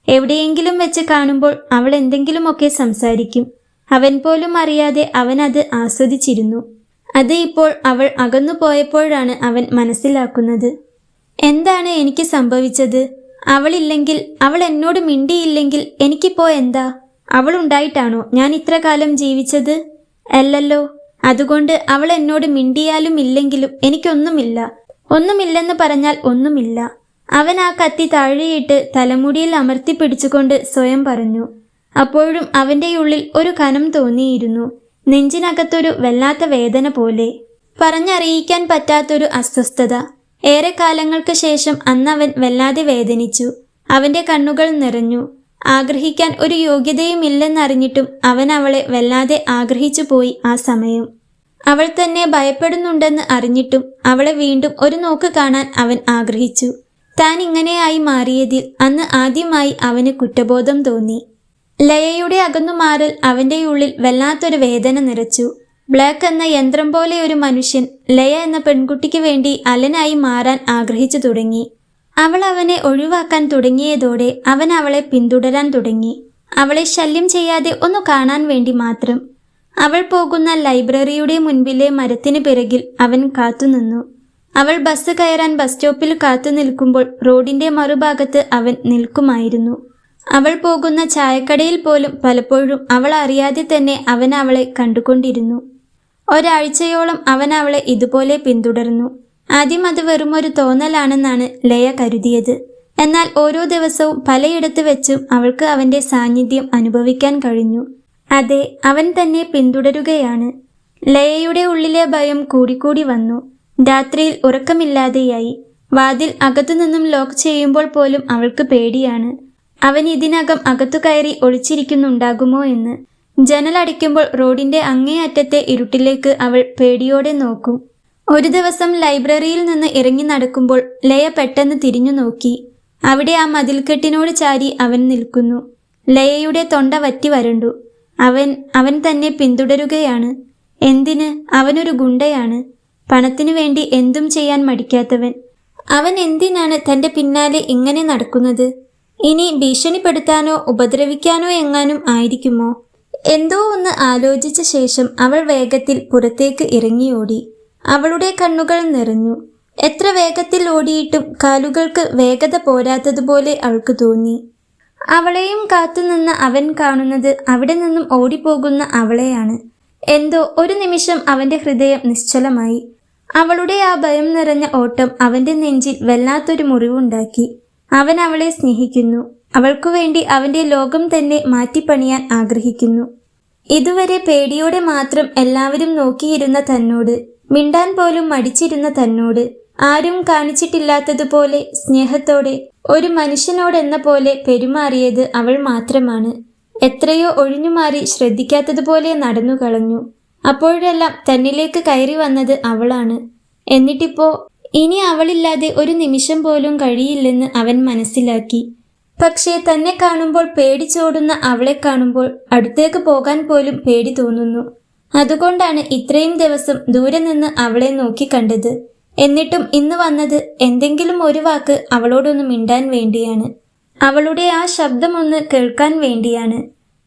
എവിടെയെങ്കിലും വെച്ച് കാണുമ്പോൾ അവൾ എന്തെങ്കിലുമൊക്കെ സംസാരിക്കും. അവൻ പോലും അറിയാതെ അവൻ അത് ആസ്വദിച്ചിരുന്നു. അത് ഇപ്പോൾ അവൾ അകന്നുപോയപ്പോഴാണ് അവൻ മനസ്സിലാക്കുന്നത്. എന്താണ് എനിക്ക് സംഭവിച്ചത്? അവളില്ലെങ്കിൽ, അവൾ എന്നോട് മിണ്ടിയില്ലെങ്കിൽ എനിക്കിപ്പോ എന്താ? അവൾ ഉണ്ടായിട്ടാണോ ഞാൻ ഇത്ര കാലം ജീവിച്ചത്? അല്ലല്ലോ. അതുകൊണ്ട് അവൾ എന്നോട് മിണ്ടിയാലും ഇല്ലെങ്കിലും എനിക്കൊന്നുമില്ല. ഒന്നുമില്ലെന്ന് പറഞ്ഞാൽ ഒന്നുമില്ല. അവൻ ആ കത്തി താഴെയിട്ട് തലമുടിയിൽ അമർത്തി പിടിച്ചുകൊണ്ട് സ്വയം പറഞ്ഞു. അപ്പോഴും അവന്റെ ഉള്ളിൽ ഒരു കനം തോന്നിയിരുന്നു. നെഞ്ചിനകത്തൊരു വല്ലാത്ത വേദന പോലെ, പറഞ്ഞറിയിക്കാൻ പറ്റാത്തൊരു അസ്വസ്ഥത. ഏറെ കാലങ്ങൾക്ക് ശേഷം അന്നവൻ വല്ലാതെ വേദനിച്ചു. അവന്റെ കണ്ണുകൾ നിറഞ്ഞു. ആഗ്രഹിക്കാൻ ഒരു യോഗ്യതയുമില്ലെന്നറിഞ്ഞിട്ടും അവൻ അവളെ വല്ലാതെ ആഗ്രഹിച്ചു പോയി ആ സമയം. അവൾ തന്നെ ഭയപ്പെടുന്നുണ്ടെന്ന് അറിഞ്ഞിട്ടും അവളെ വീണ്ടും ഒരു നോക്ക് കാണാൻ അവൻ ആഗ്രഹിച്ചു. താൻ ഇങ്ങനെയായി മാറിയതിൽ അന്ന് ആദ്യമായി അവന് കുറ്റബോധം തോന്നി. ലയയുടെ അകന്നുമാറൽ അവന്റെ ഉള്ളിൽ വല്ലാത്തൊരു വേദന നിറച്ചു. ബ്ലാക്ക് എന്ന യന്ത്രം പോലെ ഒരു മനുഷ്യൻ ലയ എന്ന പെൺകുട്ടിക്ക് വേണ്ടി അലനായി മാറാൻ ആഗ്രഹിച്ചു തുടങ്ങി. അവൾ അവനെ ഒഴിവാക്കാൻ തുടങ്ങിയതോടെ അവൻ അവളെ പിന്തുടരാൻ തുടങ്ങി. അവളെ ശല്യം ചെയ്യാതെ ഒന്ന് കാണാൻ വേണ്ടി മാത്രം. അവൾ പോകുന്ന ലൈബ്രറിയുടെ മുൻപിലെ മരത്തിന് പിറകിൽ അവൻ കാത്തുനിന്നു. അവൾ ബസ് കയറാൻ ബസ് സ്റ്റോപ്പിൽ കാത്തു നിൽക്കുമ്പോൾ റോഡിന്റെ മറുഭാഗത്ത് അവൻ നിൽക്കുമായിരുന്നു. അവൾ പോകുന്ന ചായക്കടയിൽ പോലും പലപ്പോഴും അവൾ അറിയാതെ തന്നെ അവൻ അവളെ കണ്ടുകൊണ്ടിരുന്നു. ഒരാഴ്ചയോളം അവൻ അവളെ ഇതുപോലെ പിന്തുടർന്നു. ആദ്യം അത് വെറുമൊരു തോന്നലാണെന്നാണ് ലയ കരുതിയത്. എന്നാൽ ഓരോ ദിവസവും പലയിടത്ത് വെച്ചും അവൾക്ക് അവന്റെ സാന്നിധ്യം അനുഭവിക്കാൻ കഴിഞ്ഞു. അതെ, അവൻ തന്നെ പിന്തുടരുകയാണ്. ലയയുടെ ഉള്ളിലെ ഭയം കൂടിക്കൂടി വന്നു. രാത്രിയിൽ ഉറക്കമില്ലാതെയായി. വാതിൽ അകത്തുനിന്നും ലോക്ക് ചെയ്യുമ്പോൾ പോലും അവൾക്ക് പേടിയാണ്. അവൻ ഇതിനകം അകത്തു കയറി ഒളിച്ചിരിക്കുന്നുണ്ടാകുമോ എന്ന്. ജനലടയ്ക്കുമ്പോൾ റോഡിന്റെ അങ്ങേയറ്റത്തെ ഇരുട്ടിലേക്ക് അവൾ പേടിയോടെ നോക്കും. ഒരു ദിവസം ലൈബ്രറിയിൽ നിന്ന് ഇറങ്ങി നടക്കുമ്പോൾ ലയ പെട്ടെന്ന് തിരിഞ്ഞു നോക്കി. അവിടെ ആ മതിൽക്കെട്ടിനോട് ചാരി അവൻ നിൽക്കുന്നു. ലയയുടെ തൊണ്ട വറ്റി വരണ്ടു. അവൻ തന്നെ പിന്തുടരുകയാണ്. എന്തിന്? അവനൊരു ഗുണ്ടയാണ്. പണത്തിനു വേണ്ടി എന്തും ചെയ്യാൻ മടിക്കാത്തവൻ. അവൻ എന്തിനാണ് തന്റെ പിന്നാലെ ഇങ്ങനെ നടക്കുന്നത്? ഇനി ഭീഷണിപ്പെടുത്താനോ ഉപദ്രവിക്കാനോ എങ്ങാനും ആയിരിക്കുമോ? എന്തോ ഒന്ന് ആലോചിച്ച ശേഷം അവൾ വേഗത്തിൽ പുറത്തേക്ക് ഇറങ്ങിയോടി. അവളുടെ കണ്ണുകൾ നിറഞ്ഞു. എത്ര വേഗത്തിൽ ഓടിയിട്ടും കാലുകൾക്ക് വേഗത പോരാത്തതുപോലെ അവൾക്ക് തോന്നി. അവളെയും കാത്തുനിന്ന അവൻ കാണുന്നത് അവിടെ നിന്നും ഓടിപ്പോകുന്ന അവളെയാണ്. എന്തോ ഒരു നിമിഷം അവന്റെ ഹൃദയം നിശ്ചലമായി. അവളുടെ ആ ഭയം നിറഞ്ഞ ഓട്ടം അവന്റെ നെഞ്ചിൽ വല്ലാത്തൊരു മുറിവുണ്ടാക്കി. അവൻ അവളെ സ്നേഹിക്കുന്നു. അവൾക്കു വേണ്ടി അവന്റെ ലോകം തന്നെ മാറ്റിപ്പണിയാൻ ആഗ്രഹിക്കുന്നു. ഇതുവരെ പേടിയോടെ മാത്രം എല്ലാവരും നോക്കിയിരുന്ന തന്നോട്, മിണ്ടാൻ പോലും മടിച്ചിരുന്ന തന്നോട്, ആരും കാണിച്ചിട്ടില്ലാത്തതുപോലെ സ്നേഹത്തോടെ ഒരു മനുഷ്യനോടെന്ന പോലെ പെരുമാറിയത് അവൾ മാത്രമാണ്. എത്രയോ ഒഴിഞ്ഞുമാറി ശ്രദ്ധിക്കാത്തതുപോലെ നടന്നു കളഞ്ഞു. അപ്പോഴെല്ലാം തന്നിലേക്ക് കയറി വന്നത് അവളാണ്. എന്നിട്ടിപ്പോ ഇനി അവളില്ലാതെ ഒരു നിമിഷം പോലും കഴിയില്ലെന്ന് അവൻ മനസ്സിലാക്കി. പക്ഷേ തന്നെ കാണുമ്പോൾ പേടിച്ചോടുന്ന അവളെ കാണുമ്പോൾ അടുത്തേക്ക് പോകാൻ പോലും പേടി തോന്നുന്നു. അതുകൊണ്ടാണ് ഇത്രയും ദിവസം ദൂരെ നിന്ന് അവളെ നോക്കിക്കണ്ടത്. എന്നിട്ടും ഇന്ന് വന്നത് എന്തെങ്കിലും ഒരു വാക്ക് അവളോടൊന്ന് മിണ്ടാൻ വേണ്ടിയാണ്. അവളുടെ ആ ശബ്ദമൊന്ന് കേൾക്കാൻ വേണ്ടിയാണ്.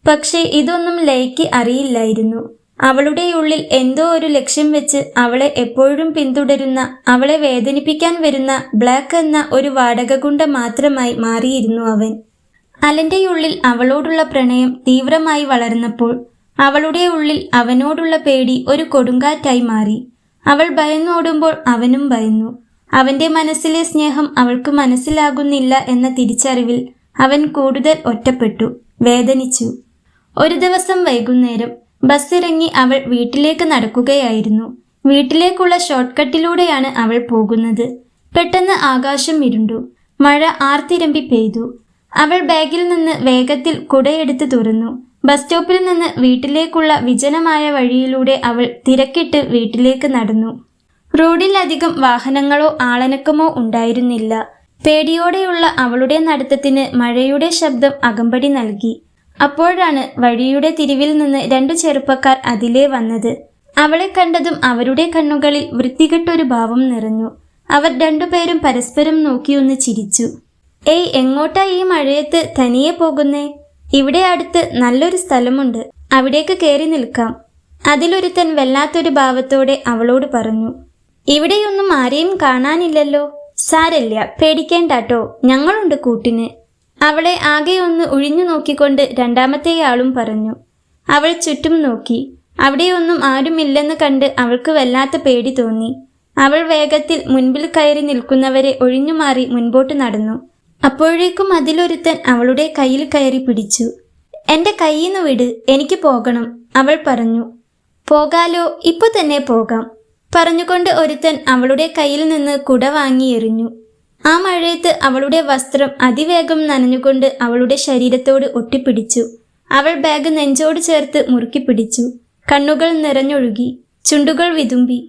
പക്ഷേ ഇതൊന്നും ലയയ്ക്ക് അറിയില്ലായിരുന്നു. അവളുടെ ഉള്ളിൽ എന്തോ ഒരു ലക്ഷ്യം വെച്ച് അവളെ എപ്പോഴും പിന്തുടരുന്ന, അവളെ വേദനിപ്പിക്കാൻ വരുന്ന ബ്ലാക്ക് എന്ന ഒരു വാടകഗുണ്ട മാത്രമായി മാറിയിരുന്നു അവൻ. അലന്റെ ഉള്ളിൽ അവളോടുള്ള പ്രണയം തീവ്രമായി വളർന്നപ്പോൾ അവളുടെ ഉള്ളിൽ അവനോടുള്ള പേടി ഒരു കൊടുങ്കാറ്റായി മാറി. അവൾ ഭയന്നോടുമ്പോൾ അവനും ഭയന്നു. അവന്റെ മനസ്സിലെ സ്നേഹം അവൾക്ക് മനസ്സിലാകുന്നില്ല എന്ന തിരിച്ചറിവിൽ അവൻ കൂടുതൽ ഒറ്റപ്പെട്ടു, വേദനിച്ചു. ഒരു ദിവസം വൈകുന്നേരം ബസ്സിറങ്ങി അവൾ വീട്ടിലേക്ക് നടക്കുകയായിരുന്നു. വീട്ടിലേക്കുള്ള ഷോർട്ട് കട്ടിലൂടെയാണ് അവൾ പോകുന്നത്. പെട്ടെന്ന് ആകാശം ഇരുണ്ടു. മഴ ആർത്തിരമ്പി പെയ്തു. അവൾ ബാഗിൽ നിന്ന് വേഗത്തിൽ കുടയെടുത്ത് തുറന്നു. ബസ് സ്റ്റോപ്പിൽ നിന്ന് വീട്ടിലേക്കുള്ള വിജനമായ വഴിയിലൂടെ അവൾ തിരക്കിട്ട് വീട്ടിലേക്ക് നടന്നു. റോഡിൽ അധികം വാഹനങ്ങളോ ആളനക്കമോ ഉണ്ടായിരുന്നില്ല. പേടിയോടെയുള്ള അവളുടെ നടത്തത്തിന് മഴയുടെ ശബ്ദം അകമ്പടി നൽകി. അപ്പോഴാണ് വഴിയുടെ തിരിവിൽ നിന്ന് 2 ചെറുപ്പക്കാർ അതിലേ വന്നത്. അവളെ കണ്ടതും അവരുടെ കണ്ണുകളിൽ വൃത്തികെട്ടൊരു ഭാവം നിറഞ്ഞു. അവർ 2 പേരും പരസ്പരം നോക്കിയൊന്ന് ചിരിച്ചു. ഏയ്, എങ്ങോട്ടാ ഈ മഴയത്ത് തനിയെ പോകുന്നേ? ഇവിടെ അടുത്ത് നല്ലൊരു സ്ഥലമുണ്ട്, അവിടേക്ക് കയറി നിൽക്കാം. അതിലൊരുത്തൻ വല്ലാത്തൊരു ഭാവത്തോടെ അവളോട് പറഞ്ഞു. ഇവിടെയൊന്നും ആരെയും കാണാനില്ലല്ലോ. സാരല്ല, പേടിക്കേണ്ടാട്ടോ, ഞങ്ങളുണ്ട് കൂട്ടിന്. അവളെ ആകെ ഒന്ന് ഒഴിഞ്ഞു നോക്കിക്കൊണ്ട് രണ്ടാമത്തെയാളും പറഞ്ഞു. അവൾ ചുറ്റും നോക്കി. അവിടെയൊന്നും ആരുമില്ലെന്ന് കണ്ട് അവൾക്ക് വല്ലാത്ത പേടി തോന്നി. അവൾ വേഗത്തിൽ മുൻപിൽ കയറി നിൽക്കുന്നവരെ ഒഴിഞ്ഞുമാറി മുൻപോട്ട് നടന്നു. അപ്പോഴേക്കും അതിലൊരുത്തൻ അവളുടെ കയ്യിൽ കയറി പിടിച്ചു. എന്റെ കയ്യിന്ന് വിട്, എനിക്ക് പോകണം, അവൾ പറഞ്ഞു. പോകാലോ, ഇപ്പൊ തന്നെ പോകാം, പറഞ്ഞുകൊണ്ട് ഒരുത്തൻ അവളുടെ കയ്യിൽ നിന്ന് കുട വാങ്ങി എറിഞ്ഞു. ആ മഴയത്ത് അവളുടെ വസ്ത്രം അതിവേഗം നനഞ്ഞുകൊണ്ട് അവളുടെ ശരീരത്തോട് ഒട്ടിപ്പിടിച്ചു. അവൾ ബാഗ് നെഞ്ചോട് ചേർത്ത് മുറുക്കി പിടിച്ചു. കണ്ണുകൾ നിറഞ്ഞൊഴുകി, ചുണ്ടുകൾ വിതുമ്പി.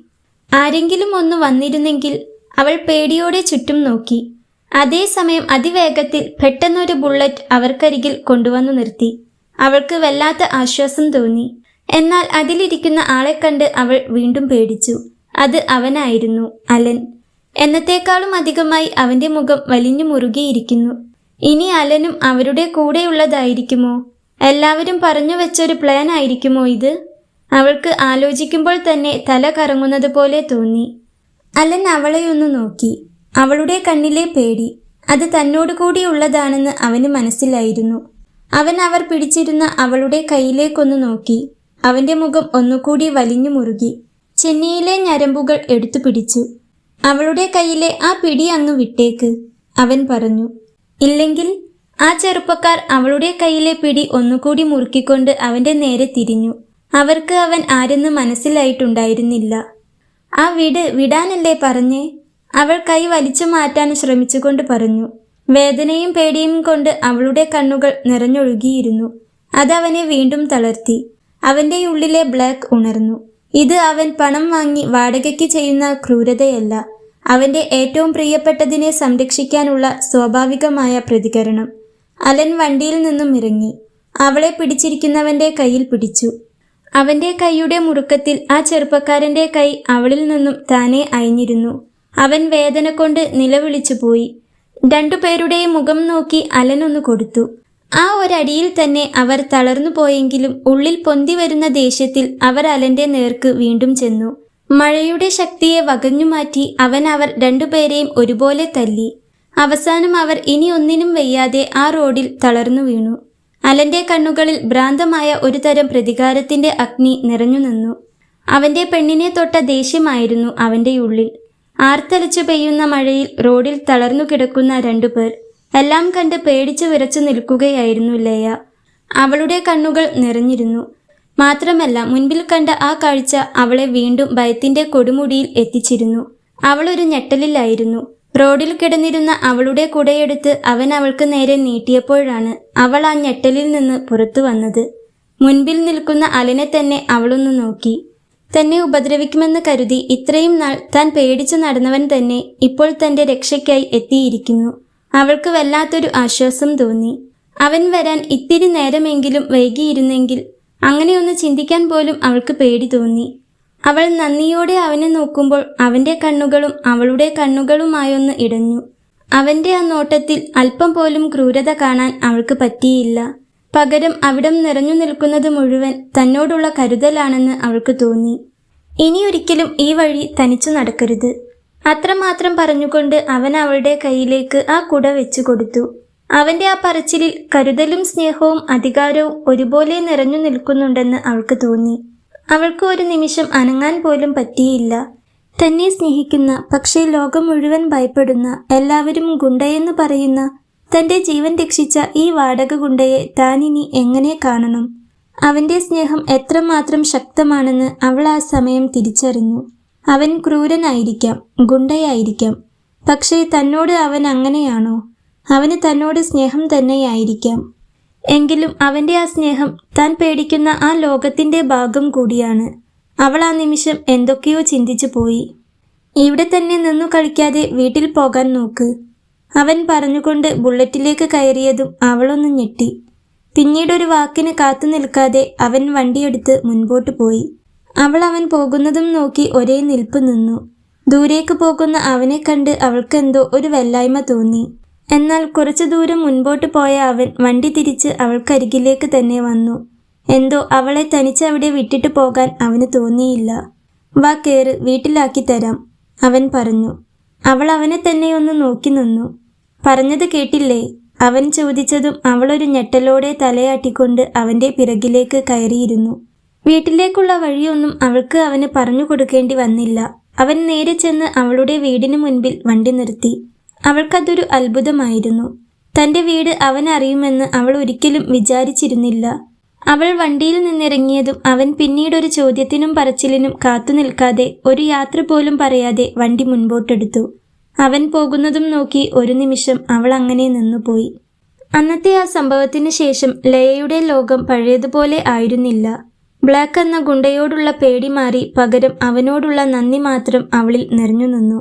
ആരെങ്കിലും ഒന്ന് വന്നിരുന്നെങ്കിൽ. അവൾ പേടിയോടെ ചുറ്റും നോക്കി. അതേസമയം അതിവേഗത്തിൽ പെട്ടെന്നൊരു ബുള്ളറ്റ് അവർക്കരികിൽ കൊണ്ടുവന്നു നിർത്തി. അവൾക്ക് വല്ലാത്ത ആശ്വാസം തോന്നി. എന്നാൽ അതിലിരിക്കുന്ന ആളെ കണ്ട് അവൾ വീണ്ടും പേടിച്ചു. അത് അവനായിരുന്നു, അലൻ. എന്നത്തേക്കാളും അധികമായി അവന്റെ മുഖം വലിഞ്ഞു മുറുകിയിരിക്കുന്നു. ഇനി അലനും അവരുടെ കൂടെയുള്ളതായിരിക്കുമോ? എല്ലാവരും പറഞ്ഞു വെച്ചൊരു പ്ലാൻ ആയിരിക്കുമോ ഇത്? അവൾക്ക് ആലോചിക്കുമ്പോൾ തന്നെ തല കറങ്ങുന്നത് പോലെ തോന്നി. അലൻ അവളെയൊന്നു നോക്കി. അവളുടെ കണ്ണിലെ പേടി അത് തന്നോട് കൂടിയുള്ളതാണെന്ന് അവന് മനസ്സിലായിരുന്നു. അവർ പിടിച്ചിരുന്ന അവളുടെ കയ്യിലേക്കൊന്നു നോക്കി. അവന്റെ മുഖം ഒന്നുകൂടി വലിഞ്ഞു മുറുകി. ചെന്നിയിലെ ഞരമ്പുകൾ എടുത്തു പിടിച്ചു. അവളുടെ കയ്യിലെ ആ പിടി അങ്ങ് വിട്ടേക്ക്, അവൻ പറഞ്ഞു. ഇല്ലെങ്കിൽ? ആ ചെറുപ്പക്കാർ അവളുടെ കയ്യിലെ പിടി ഒന്നുകൂടി മുറുക്കിക്കൊണ്ട് അവന്റെ നേരെ തിരിഞ്ഞു. അവർക്ക് അവൻ ആരെന്ന് മനസ്സിലായിട്ടുണ്ടായിരുന്നില്ല. ആ വിടാനല്ലേ പറഞ്ഞേ? അവൾ കൈ വലിച്ചു മാറ്റാൻ ശ്രമിച്ചുകൊണ്ട് പറഞ്ഞു. വേദനയും പേടിയും കൊണ്ട് അവളുടെ കണ്ണുകൾ നിറഞ്ഞൊഴുകിയിരുന്നു. അതവനെ വീണ്ടും തളർത്തി. അവന്റെ ഉള്ളിലെ ബ്ലാക്ക് ഉണർന്നു. ഇത് അവൻ പണം വാങ്ങി വാടകയ്ക്ക് ചെയ്യുന്ന ക്രൂരതയല്ല, അവന്റെ ഏറ്റവും പ്രിയപ്പെട്ടതിനെ സംരക്ഷിക്കാനുള്ള സ്വാഭാവികമായ പ്രതികരണം. അലൻ വണ്ടിയിൽ നിന്നും ഇറങ്ങി. അവളെ പിടിച്ചിരിക്കുന്നവന്റെ കയ്യിൽ പിടിച്ചു. അവന്റെ കൈയുടെ മുറുക്കത്തിൽ ആ ചെറുപ്പക്കാരന്റെ കൈ അവളിൽ നിന്നും താനെ അയഞ്ഞിരുന്നു. അവൻ വേദന കൊണ്ട് നിലവിളിച്ചു പോയി. രണ്ടുപേരുടെയും മുഖം നോക്കി അലനൊന്നു കൊടുത്തു. ആ ഒരടിയിൽ തന്നെ അവർ തളർന്നു പോയെങ്കിലും ഉള്ളിൽ പൊന്തി വരുന്ന ദേഷ്യത്തിൽ അവർ അലന്റെ നേർക്ക് വീണ്ടും ചെന്നു. മഴയുടെ ശക്തിയെ വകഞ്ഞുമാറ്റി അവർ രണ്ടുപേരെയും ഒരുപോലെ തല്ലി. അവസാനം അവർ ഇനി ഒന്നിനും വയ്യാതെ ആ റോഡിൽ തളർന്നു വീണു. അലന്റെ കണ്ണുകളിൽ ഭ്രാന്തമായ ഒരു തരം പ്രതികാരത്തിന്റെ അഗ്നി നിറഞ്ഞു നിന്നു. അവന്റെ പെണ്ണിനെ തൊട്ട ദേഷ്യമായിരുന്നു അവന്റെ ഉള്ളിൽ. ആർത്തലച്ചു പെയ്യുന്ന മഴയിൽ റോഡിൽ തളർന്നു കിടക്കുന്ന രണ്ടുപേർ എല്ലാം കണ്ട് പേടിച്ചു വിറച്ചു നിൽക്കുകയായിരുന്നു ലയ. അവളുടെ കണ്ണുകൾ നിറഞ്ഞിരുന്നു. മാത്രമല്ല, മുൻപിൽ കണ്ട ആ കാഴ്ച അവളെ വീണ്ടും ഭയത്തിന്റെ കൊടുമുടിയിൽ എത്തിച്ചിരുന്നു. അവൾ ഒരു ഞെട്ടലിലായിരുന്നു. റോഡിൽ കിടന്നിരുന്ന അവളുടെ കുടയെടുത്ത് അവൻ അവൾക്ക് നേരെ നീട്ടിയപ്പോഴാണ് അവൾ ആ ഞെട്ടലിൽ നിന്ന് പുറത്തു വന്നത്. മുൻപിൽ നിൽക്കുന്ന അലനെ തന്നെ അവളൊന്നു നോക്കി. തന്നെ ഉപദ്രവിക്കുമെന്ന് കരുതി ഇത്രയും നാൾ താൻ പേടിച്ചു നടന്നവൻ തന്നെ ഇപ്പോൾ തന്റെ രക്ഷയ്ക്കായി എത്തിയിരിക്കുന്നു. അവൾക്ക് വല്ലാത്തൊരു ആശ്വാസം തോന്നി. അവൻ വരാൻ ഇത്തിരി നേരമെങ്കിലും വൈകിയിരുന്നെങ്കിൽ. അങ്ങനെയൊന്ന് ചിന്തിക്കാൻ പോലും അവൾക്ക് പേടി തോന്നി. അവൾ നന്ദിയോടെ അവനെ നോക്കുമ്പോൾ അവന്റെ കണ്ണുകളും അവളുടെ കണ്ണുകളുമായൊന്ന് ഇടഞ്ഞു. അവന്റെ ആ നോട്ടത്തിൽ അല്പം പോലും ക്രൂരത കാണാൻ അവൾക്ക് പറ്റിയില്ല. പകരം അവിടം നിറഞ്ഞു നിൽക്കുന്നത് മുഴുവൻ തന്നോടുള്ള കരുതലാണെന്ന് അവൾക്ക് തോന്നി. ഇനിയൊരിക്കലും ഈ വഴി തനിച്ചു നടക്കരുത്. അത്രമാത്രം പറഞ്ഞുകൊണ്ട് അവൻ അവളുടെ കയ്യിലേക്ക് ആ കുട വെച്ചു കൊടുത്തു. അവന്റെ ആ പറച്ചിലിൽ കരുതലും സ്നേഹവും അധികാരവും ഒരുപോലെ നിറഞ്ഞു നിൽക്കുന്നുണ്ടെന്ന് അവൾക്ക് തോന്നി. അവൾക്ക് ഒരു നിമിഷം അനങ്ങാൻ പോലും പറ്റിയില്ല. തന്നെ സ്നേഹിക്കുന്ന, പക്ഷേ ലോകം മുഴുവൻ ഭയപ്പെടുന്ന, എല്ലാവരും ഗുണ്ടയെന്ന് പറയുന്ന, തന്റെ ജീവൻ രക്ഷിച്ച ഈ വാടക ഗുണ്ടയെ താനിനി എങ്ങനെ കാണണം? അവന്റെ സ്നേഹം എത്രമാത്രം ശക്തമാണെന്ന് അവൾ ആ സമയം തിരിച്ചറിഞ്ഞു. അവൻ ക്രൂരനായിരിക്കാം, ഗുണ്ടയായിരിക്കാം, പക്ഷേ തന്നോട് അവൻ അങ്ങനെയാണോ? അവന് തന്നോട് സ്നേഹം തന്നെയായിരിക്കാം. എങ്കിലും അവന്റെ ആ സ്നേഹം താൻ പേടിക്കുന്ന ആ ലോകത്തിന്റെ ഭാഗം കൂടിയാണ്. അവൾ ആ നിമിഷം എന്തൊക്കെയോ ചിന്തിച്ചു പോയി. ഇവിടെ തന്നെ നിന്നു കളിക്കാതെ വീട്ടിൽ പോകാൻ നോക്ക്, അവൻ പറഞ്ഞുകൊണ്ട് ബുള്ളറ്റിലേക്ക് കയറിയതും അവളൊന്ന് ഞെട്ടി. പിന്നീടൊരു വാക്കിന് കാത്തു നിൽക്കാതെ അവൻ വണ്ടിയെടുത്ത് മുൻപോട്ട് പോയി. അവൻ പോകുന്നതും നോക്കി ഒരേ നിൽപ്പ് നിന്നു. ദൂരേക്ക് പോകുന്ന അവനെ കണ്ട് അവൾക്കെന്തോ ഒരു വല്ലായ്മ തോന്നി. എന്നാൽ കുറച്ചു ദൂരം മുൻപോട്ട് പോയ അവൻ വണ്ടി തിരിച്ച് അവൾക്കരികിലേക്ക് തന്നെ വന്നു. എന്തോ അവളെ തനിച്ചവിടെ വിട്ടിട്ട് പോകാൻ അവന് തോന്നിയില്ല. വാ കേറ്, വീട്ടിലാക്കി തരാം, അവൻ പറഞ്ഞു. അവൾ അവനെ തന്നെ ഒന്ന് നോക്കി നിന്നു. പറഞ്ഞത് കേട്ടില്ലേ? അവൻ ചോദിച്ചതും അവളൊരു ഞെട്ടലോടെ തലയാട്ടിക്കൊണ്ട് അവന്റെ പിറകിലേക്ക് കയറിയിരുന്നു. വീട്ടിലേക്കുള്ള വഴിയൊന്നും അവൾക്ക് അവന് പറഞ്ഞു കൊടുക്കേണ്ടി വന്നില്ല. അവൻ നേരെ ചെന്ന് അവളുടെ വീടിന് മുൻപിൽ വണ്ടി നിർത്തി. അവൾക്കതൊരു അത്ഭുതമായിരുന്നു. തന്റെ വീട് അവൻ അറിയുമെന്ന് അവൾ ഒരിക്കലും വിചാരിച്ചിരുന്നില്ല. അവൾ വണ്ടിയിൽ നിന്നിറങ്ങിയതും അവൻ പിന്നീടൊരു ചോദ്യത്തിനും പറച്ചിലിനും കാത്തു നിൽക്കാതെ ഒരു യാത്ര പോലും പറയാതെ വണ്ടി മുൻപോട്ടെടുത്തു. അവൻ പോകുന്നതും നോക്കി ഒരു നിമിഷം അവൾ അങ്ങനെ നിന്നുപോയി. അന്നത്തെ ആ സംഭവത്തിന് ശേഷം ലയയുടെ ലോകം പഴയതുപോലെ ആയിരുന്നില്ല. ബ്ലാക്ക് എന്ന ഗുണ്ടയോടുള്ള പേടി മാറി പകരം അവനോടുള്ള നന്ദി മാത്രം അവളിൽ നിറഞ്ഞു നിന്നു.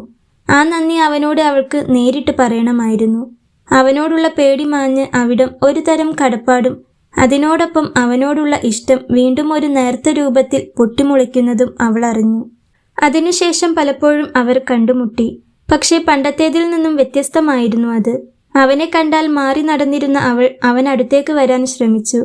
ആ നന്ദി അവനോട് അവൾക്ക് നേരിട്ട് പറയണമായിരുന്നു. അവനോടുള്ള പേടി മാഞ്ഞ് അവിടം ഒരു തരം കടപ്പാടും അതിനോടൊപ്പം അവനോടുള്ള ഇഷ്ടം വീണ്ടും ഒരു നേർത്ത രൂപത്തിൽ പൊട്ടിമുളയ്ക്കുന്നതും അവൾ അറിഞ്ഞു. അതിനുശേഷം പലപ്പോഴും അവർ കണ്ടുമുട്ടി. പക്ഷേ പണ്ടത്തേതിൽ നിന്നും വ്യത്യസ്തമായിരുന്നു അത്. അവനെ കണ്ടാൽ മാറി നടന്നിരുന്ന അവൻ അടുത്തേക്ക് വരാൻ ശ്രമിച്ചു.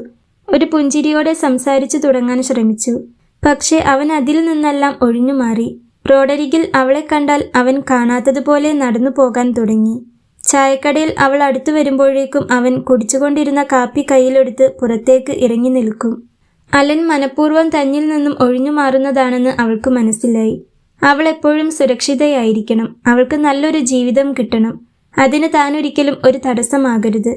ഒരു പുഞ്ചിരിയോടെ സംസാരിച്ചു തുടങ്ങാൻ ശ്രമിച്ചു. പക്ഷേ അവൻ അതിൽ നിന്നെല്ലാം ഒഴിഞ്ഞു മാറി. റോഡരികിൽ അവളെ കണ്ടാൽ അവൻ കാണാത്തതുപോലെ നടന്നു പോകാൻ തുടങ്ങി. ചായക്കടയിൽ അവൾ അടുത്തു വരുമ്പോഴേക്കും അവൻ കുടിച്ചുകൊണ്ടിരുന്ന കാപ്പി കയ്യിലെടുത്ത് പുറത്തേക്ക് ഇറങ്ങി നിൽക്കും. അലൻ മനഃപൂർവ്വം തന്നിൽ നിന്നും ഒഴിഞ്ഞു മാറുന്നതാണെന്ന് അവൾക്ക് മനസ്സിലായി. അവൾ എപ്പോഴും സുരക്ഷിതയായിരിക്കണം, അവൾക്ക് നല്ലൊരു ജീവിതം കിട്ടണം. അതിന് താനൊരിക്കലും ഒരു തടസ്സമാകരുത്.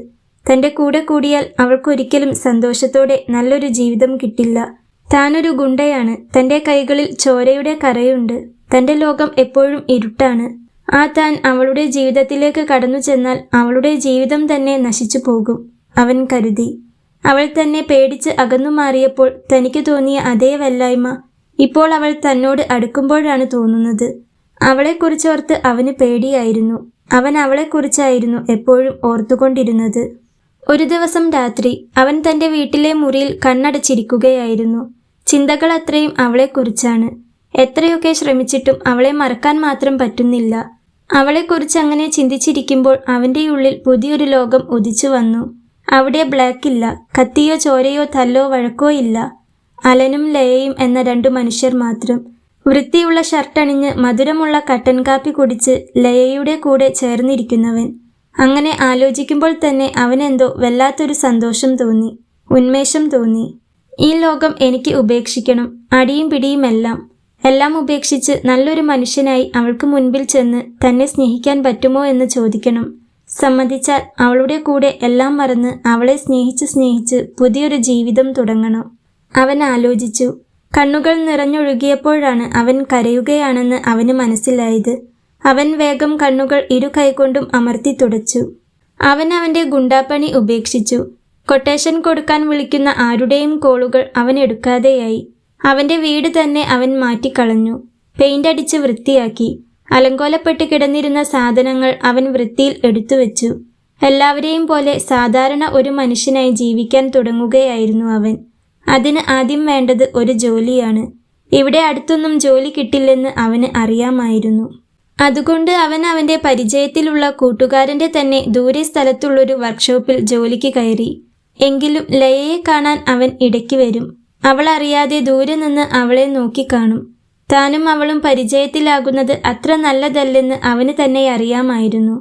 തൻ്റെ കൂടെ കൂടിയാൽ അവൾക്കൊരിക്കലും സന്തോഷത്തോടെ നല്ലൊരു ജീവിതം കിട്ടില്ല. താനൊരു ഗുണ്ടയാണ്. തൻ്റെ കൈകളിൽ ചോരയുടെ കറയുണ്ട്. തൻ്റെ ലോകം എപ്പോഴും ഇരുട്ടാണ്. താൻ അവളുടെ ജീവിതത്തിലേക്ക് കടന്നു ചെന്നാൽ അവളുടെ ജീവിതം തന്നെ നശിച്ചു പോകും, അവൻ കരുതി. അവൾ തന്നെ പേടിച്ച് അകന്നു മാറിയപ്പോൾ തനിക്ക് തോന്നിയ അതേ വല്ലായ്മ ഇപ്പോൾ അവൾ തന്നോട് അടുക്കുമ്പോഴാണ് തോന്നുന്നത്. അവളെക്കുറിച്ചോർത്ത് അവന് പേടിയായിരുന്നു. അവൻ അവളെക്കുറിച്ചായിരുന്നു എപ്പോഴും ഓർത്തുകൊണ്ടിരുന്നത്. ഒരു ദിവസം രാത്രി അവൻ തൻ്റെ വീട്ടിലെ മുറിയിൽ കണ്ണടച്ചിരിക്കുകയായിരുന്നു. ചിന്തകൾ അത്രയും അവളെക്കുറിച്ചാണ്. എത്രയൊക്കെ ശ്രമിച്ചിട്ടും അവളെ മറക്കാൻ മാത്രം പറ്റുന്നില്ല. അവളെക്കുറിച്ച് അങ്ങനെ ചിന്തിച്ചിരിക്കുമ്പോൾ അവൻ്റെ ഉള്ളിൽ പുതിയൊരു ലോകം ഉദിച്ചു വന്നു. അവിടെ ബ്ലാക്ക് ഇല്ല, കത്തിയോ ചോരയോ തല്ലോ വഴക്കോ ഇല്ല. അലനും ലയയും എന്ന 2 മനുഷ്യർ മാത്രം. വൃത്തിയുള്ള ഷർട്ടണിഞ്ഞ് മധുരമുള്ള കട്ടൻ കാപ്പി കുടിച്ച് ലയയുടെ കൂടെ ചേർന്നിരിക്കുന്നവൻ. അങ്ങനെ ആലോചിക്കുമ്പോൾ തന്നെ അവനെന്തോ വല്ലാത്തൊരു സന്തോഷം തോന്നി, ഉന്മേഷം തോന്നി. ഈ ലോകം എനിക്ക് ഉപേക്ഷിക്കണം, അടിയും പിടിയുമെല്ലാം എല്ലാം ഉപേക്ഷിച്ച് നല്ലൊരു മനുഷ്യനായി അവൾക്ക് മുൻപിൽ ചെന്ന് തന്നെ സ്നേഹിക്കാൻ പറ്റുമോ എന്ന് ചോദിക്കണം. സമ്മതിച്ചാൽ അവളുടെ കൂടെ എല്ലാം മറന്ന് അവളെ സ്നേഹിച്ച് പുതിയൊരു ജീവിതം തുടങ്ങണം. അവൻ ആലോചിച്ചു. കണ്ണുകൾ നിറഞ്ഞൊഴുകിയപ്പോഴാണ് അവൻ കരയുകയാണെന്ന് അവന് മനസ്സിലായത്. അവൻ വേഗം കണ്ണുകൾ 2 കൈകൊണ്ടും അമർത്തി തുടച്ചു. അവൻ അവൻ്റെ ഗുണ്ടാപ്പണി ഉപേക്ഷിച്ചു. കൊട്ടേഷൻ കൊടുക്കാൻ വിളിക്കുന്ന ആരുടെയും കോളുകൾ അവൻ എടുക്കാതെയായി. അവൻ്റെ വീട് തന്നെ അവൻ മാറ്റിക്കളഞ്ഞു. പെയിന്റ് അടിച്ച് വൃത്തിയാക്കി. അലങ്കോലപ്പെട്ട് കിടന്നിരുന്ന സാധനങ്ങൾ അവൻ വൃത്തിയിൽ എടുത്തുവെച്ചു. എല്ലാവരെയും പോലെ സാധാരണ ഒരു മനുഷ്യനായി ജീവിക്കാൻ തുടങ്ങുകയായിരുന്നു അവൻ. അതിന് ആദ്യം വേണ്ടത് ഒരു ജോലിയാണ്. ഇവിടെ അടുത്തൊന്നും ജോലി കിട്ടില്ലെന്ന് അവന് അറിയാമായിരുന്നു. അതുകൊണ്ട് അവൻ അവൻ്റെ പരിചയത്തിലുള്ള കൂട്ടുകാരൻ്റെ തന്നെ ദൂരെ സ്ഥലത്തുള്ളൊരു വർക്ക്ഷോപ്പിൽ ജോലിക്ക് കയറി. എങ്കിലും ലയയെ കാണാൻ അവൻ ഇടയ്ക്ക് വരും. അവൾ അറിയാതെ ദൂരെ നിന്ന് അവളെ നോക്കിക്കാണും. താനും അവളും പരിചയത്തിലാകുന്നത് അത്ര നല്ലതല്ലെന്ന് അവന് തന്നെ അറിയാമായിരുന്നു.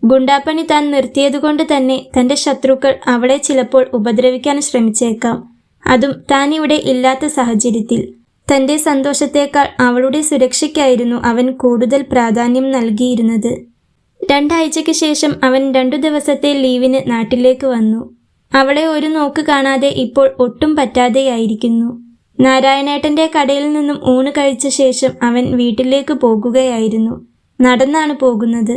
ഗുണ്ടാപ്പണി താൻ നിർത്തിയതുകൊണ്ട് തന്നെ തൻ്റെ ശത്രുക്കൾ അവളെ ചിലപ്പോൾ ഉപദ്രവിക്കാൻ ശ്രമിച്ചേക്കാം. അതും താൻ ഇവിടെ ഇല്ലാത്ത സാഹചര്യത്തിൽ. തൻ്റെ സന്തോഷത്തേക്കാൾ അവളുടെ സുരക്ഷയ്ക്കായിരുന്നു അവൻ കൂടുതൽ പ്രാധാന്യം നൽകിയിരുന്നത്. 2 ആഴ്ചയ്ക്ക് ശേഷം അവൻ 2 ദിവസത്തെ ലീവിന് നാട്ടിലേക്ക് വന്നു. അവളെ ഒരു നോക്ക് കാണാതെ ഇപ്പോൾ ഒട്ടും പറ്റാതെയായിരിക്കുന്നു. നാരായണേട്ടൻ്റെ കടയിൽ നിന്നും ഊണ് കഴിച്ച ശേഷം അവൻ വീട്ടിലേക്ക് പോകുകയായിരുന്നു. നടന്നാണ് പോകുന്നത്.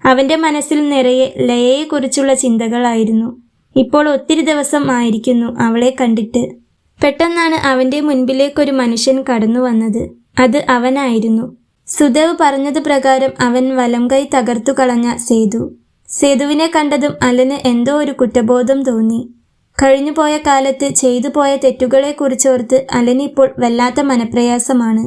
അവൻ്റെ മനസ്സിൽ നിറയെ ലയയെക്കുറിച്ചുള്ള ചിന്തകളായിരുന്നു. ഇപ്പോൾ ഒത്തിരി ദിവസം ആയിരിക്കുന്നു അവളെ കണ്ടിട്ട്. പെട്ടെന്നാണ് അവൻ്റെ മുൻപിലേക്കൊരു മനുഷ്യൻ കടന്നു വന്നത്. അത് അവനായിരുന്നു. സുദേവ് പറഞ്ഞത് പ്രകാരം അവൻ വലംകൈ തകർത്തു കളഞ്ഞ സേതു. സേതുവിനെ കണ്ടതും അലന് എന്തോ ഒരു കുറ്റബോധം തോന്നി. കഴിഞ്ഞുപോയ കാലത്ത് ചെയ്തു പോയ തെറ്റുകളെക്കുറിച്ചോർത്ത് അലനിപ്പോൾ വല്ലാത്ത മനപ്രയാസമാണ്.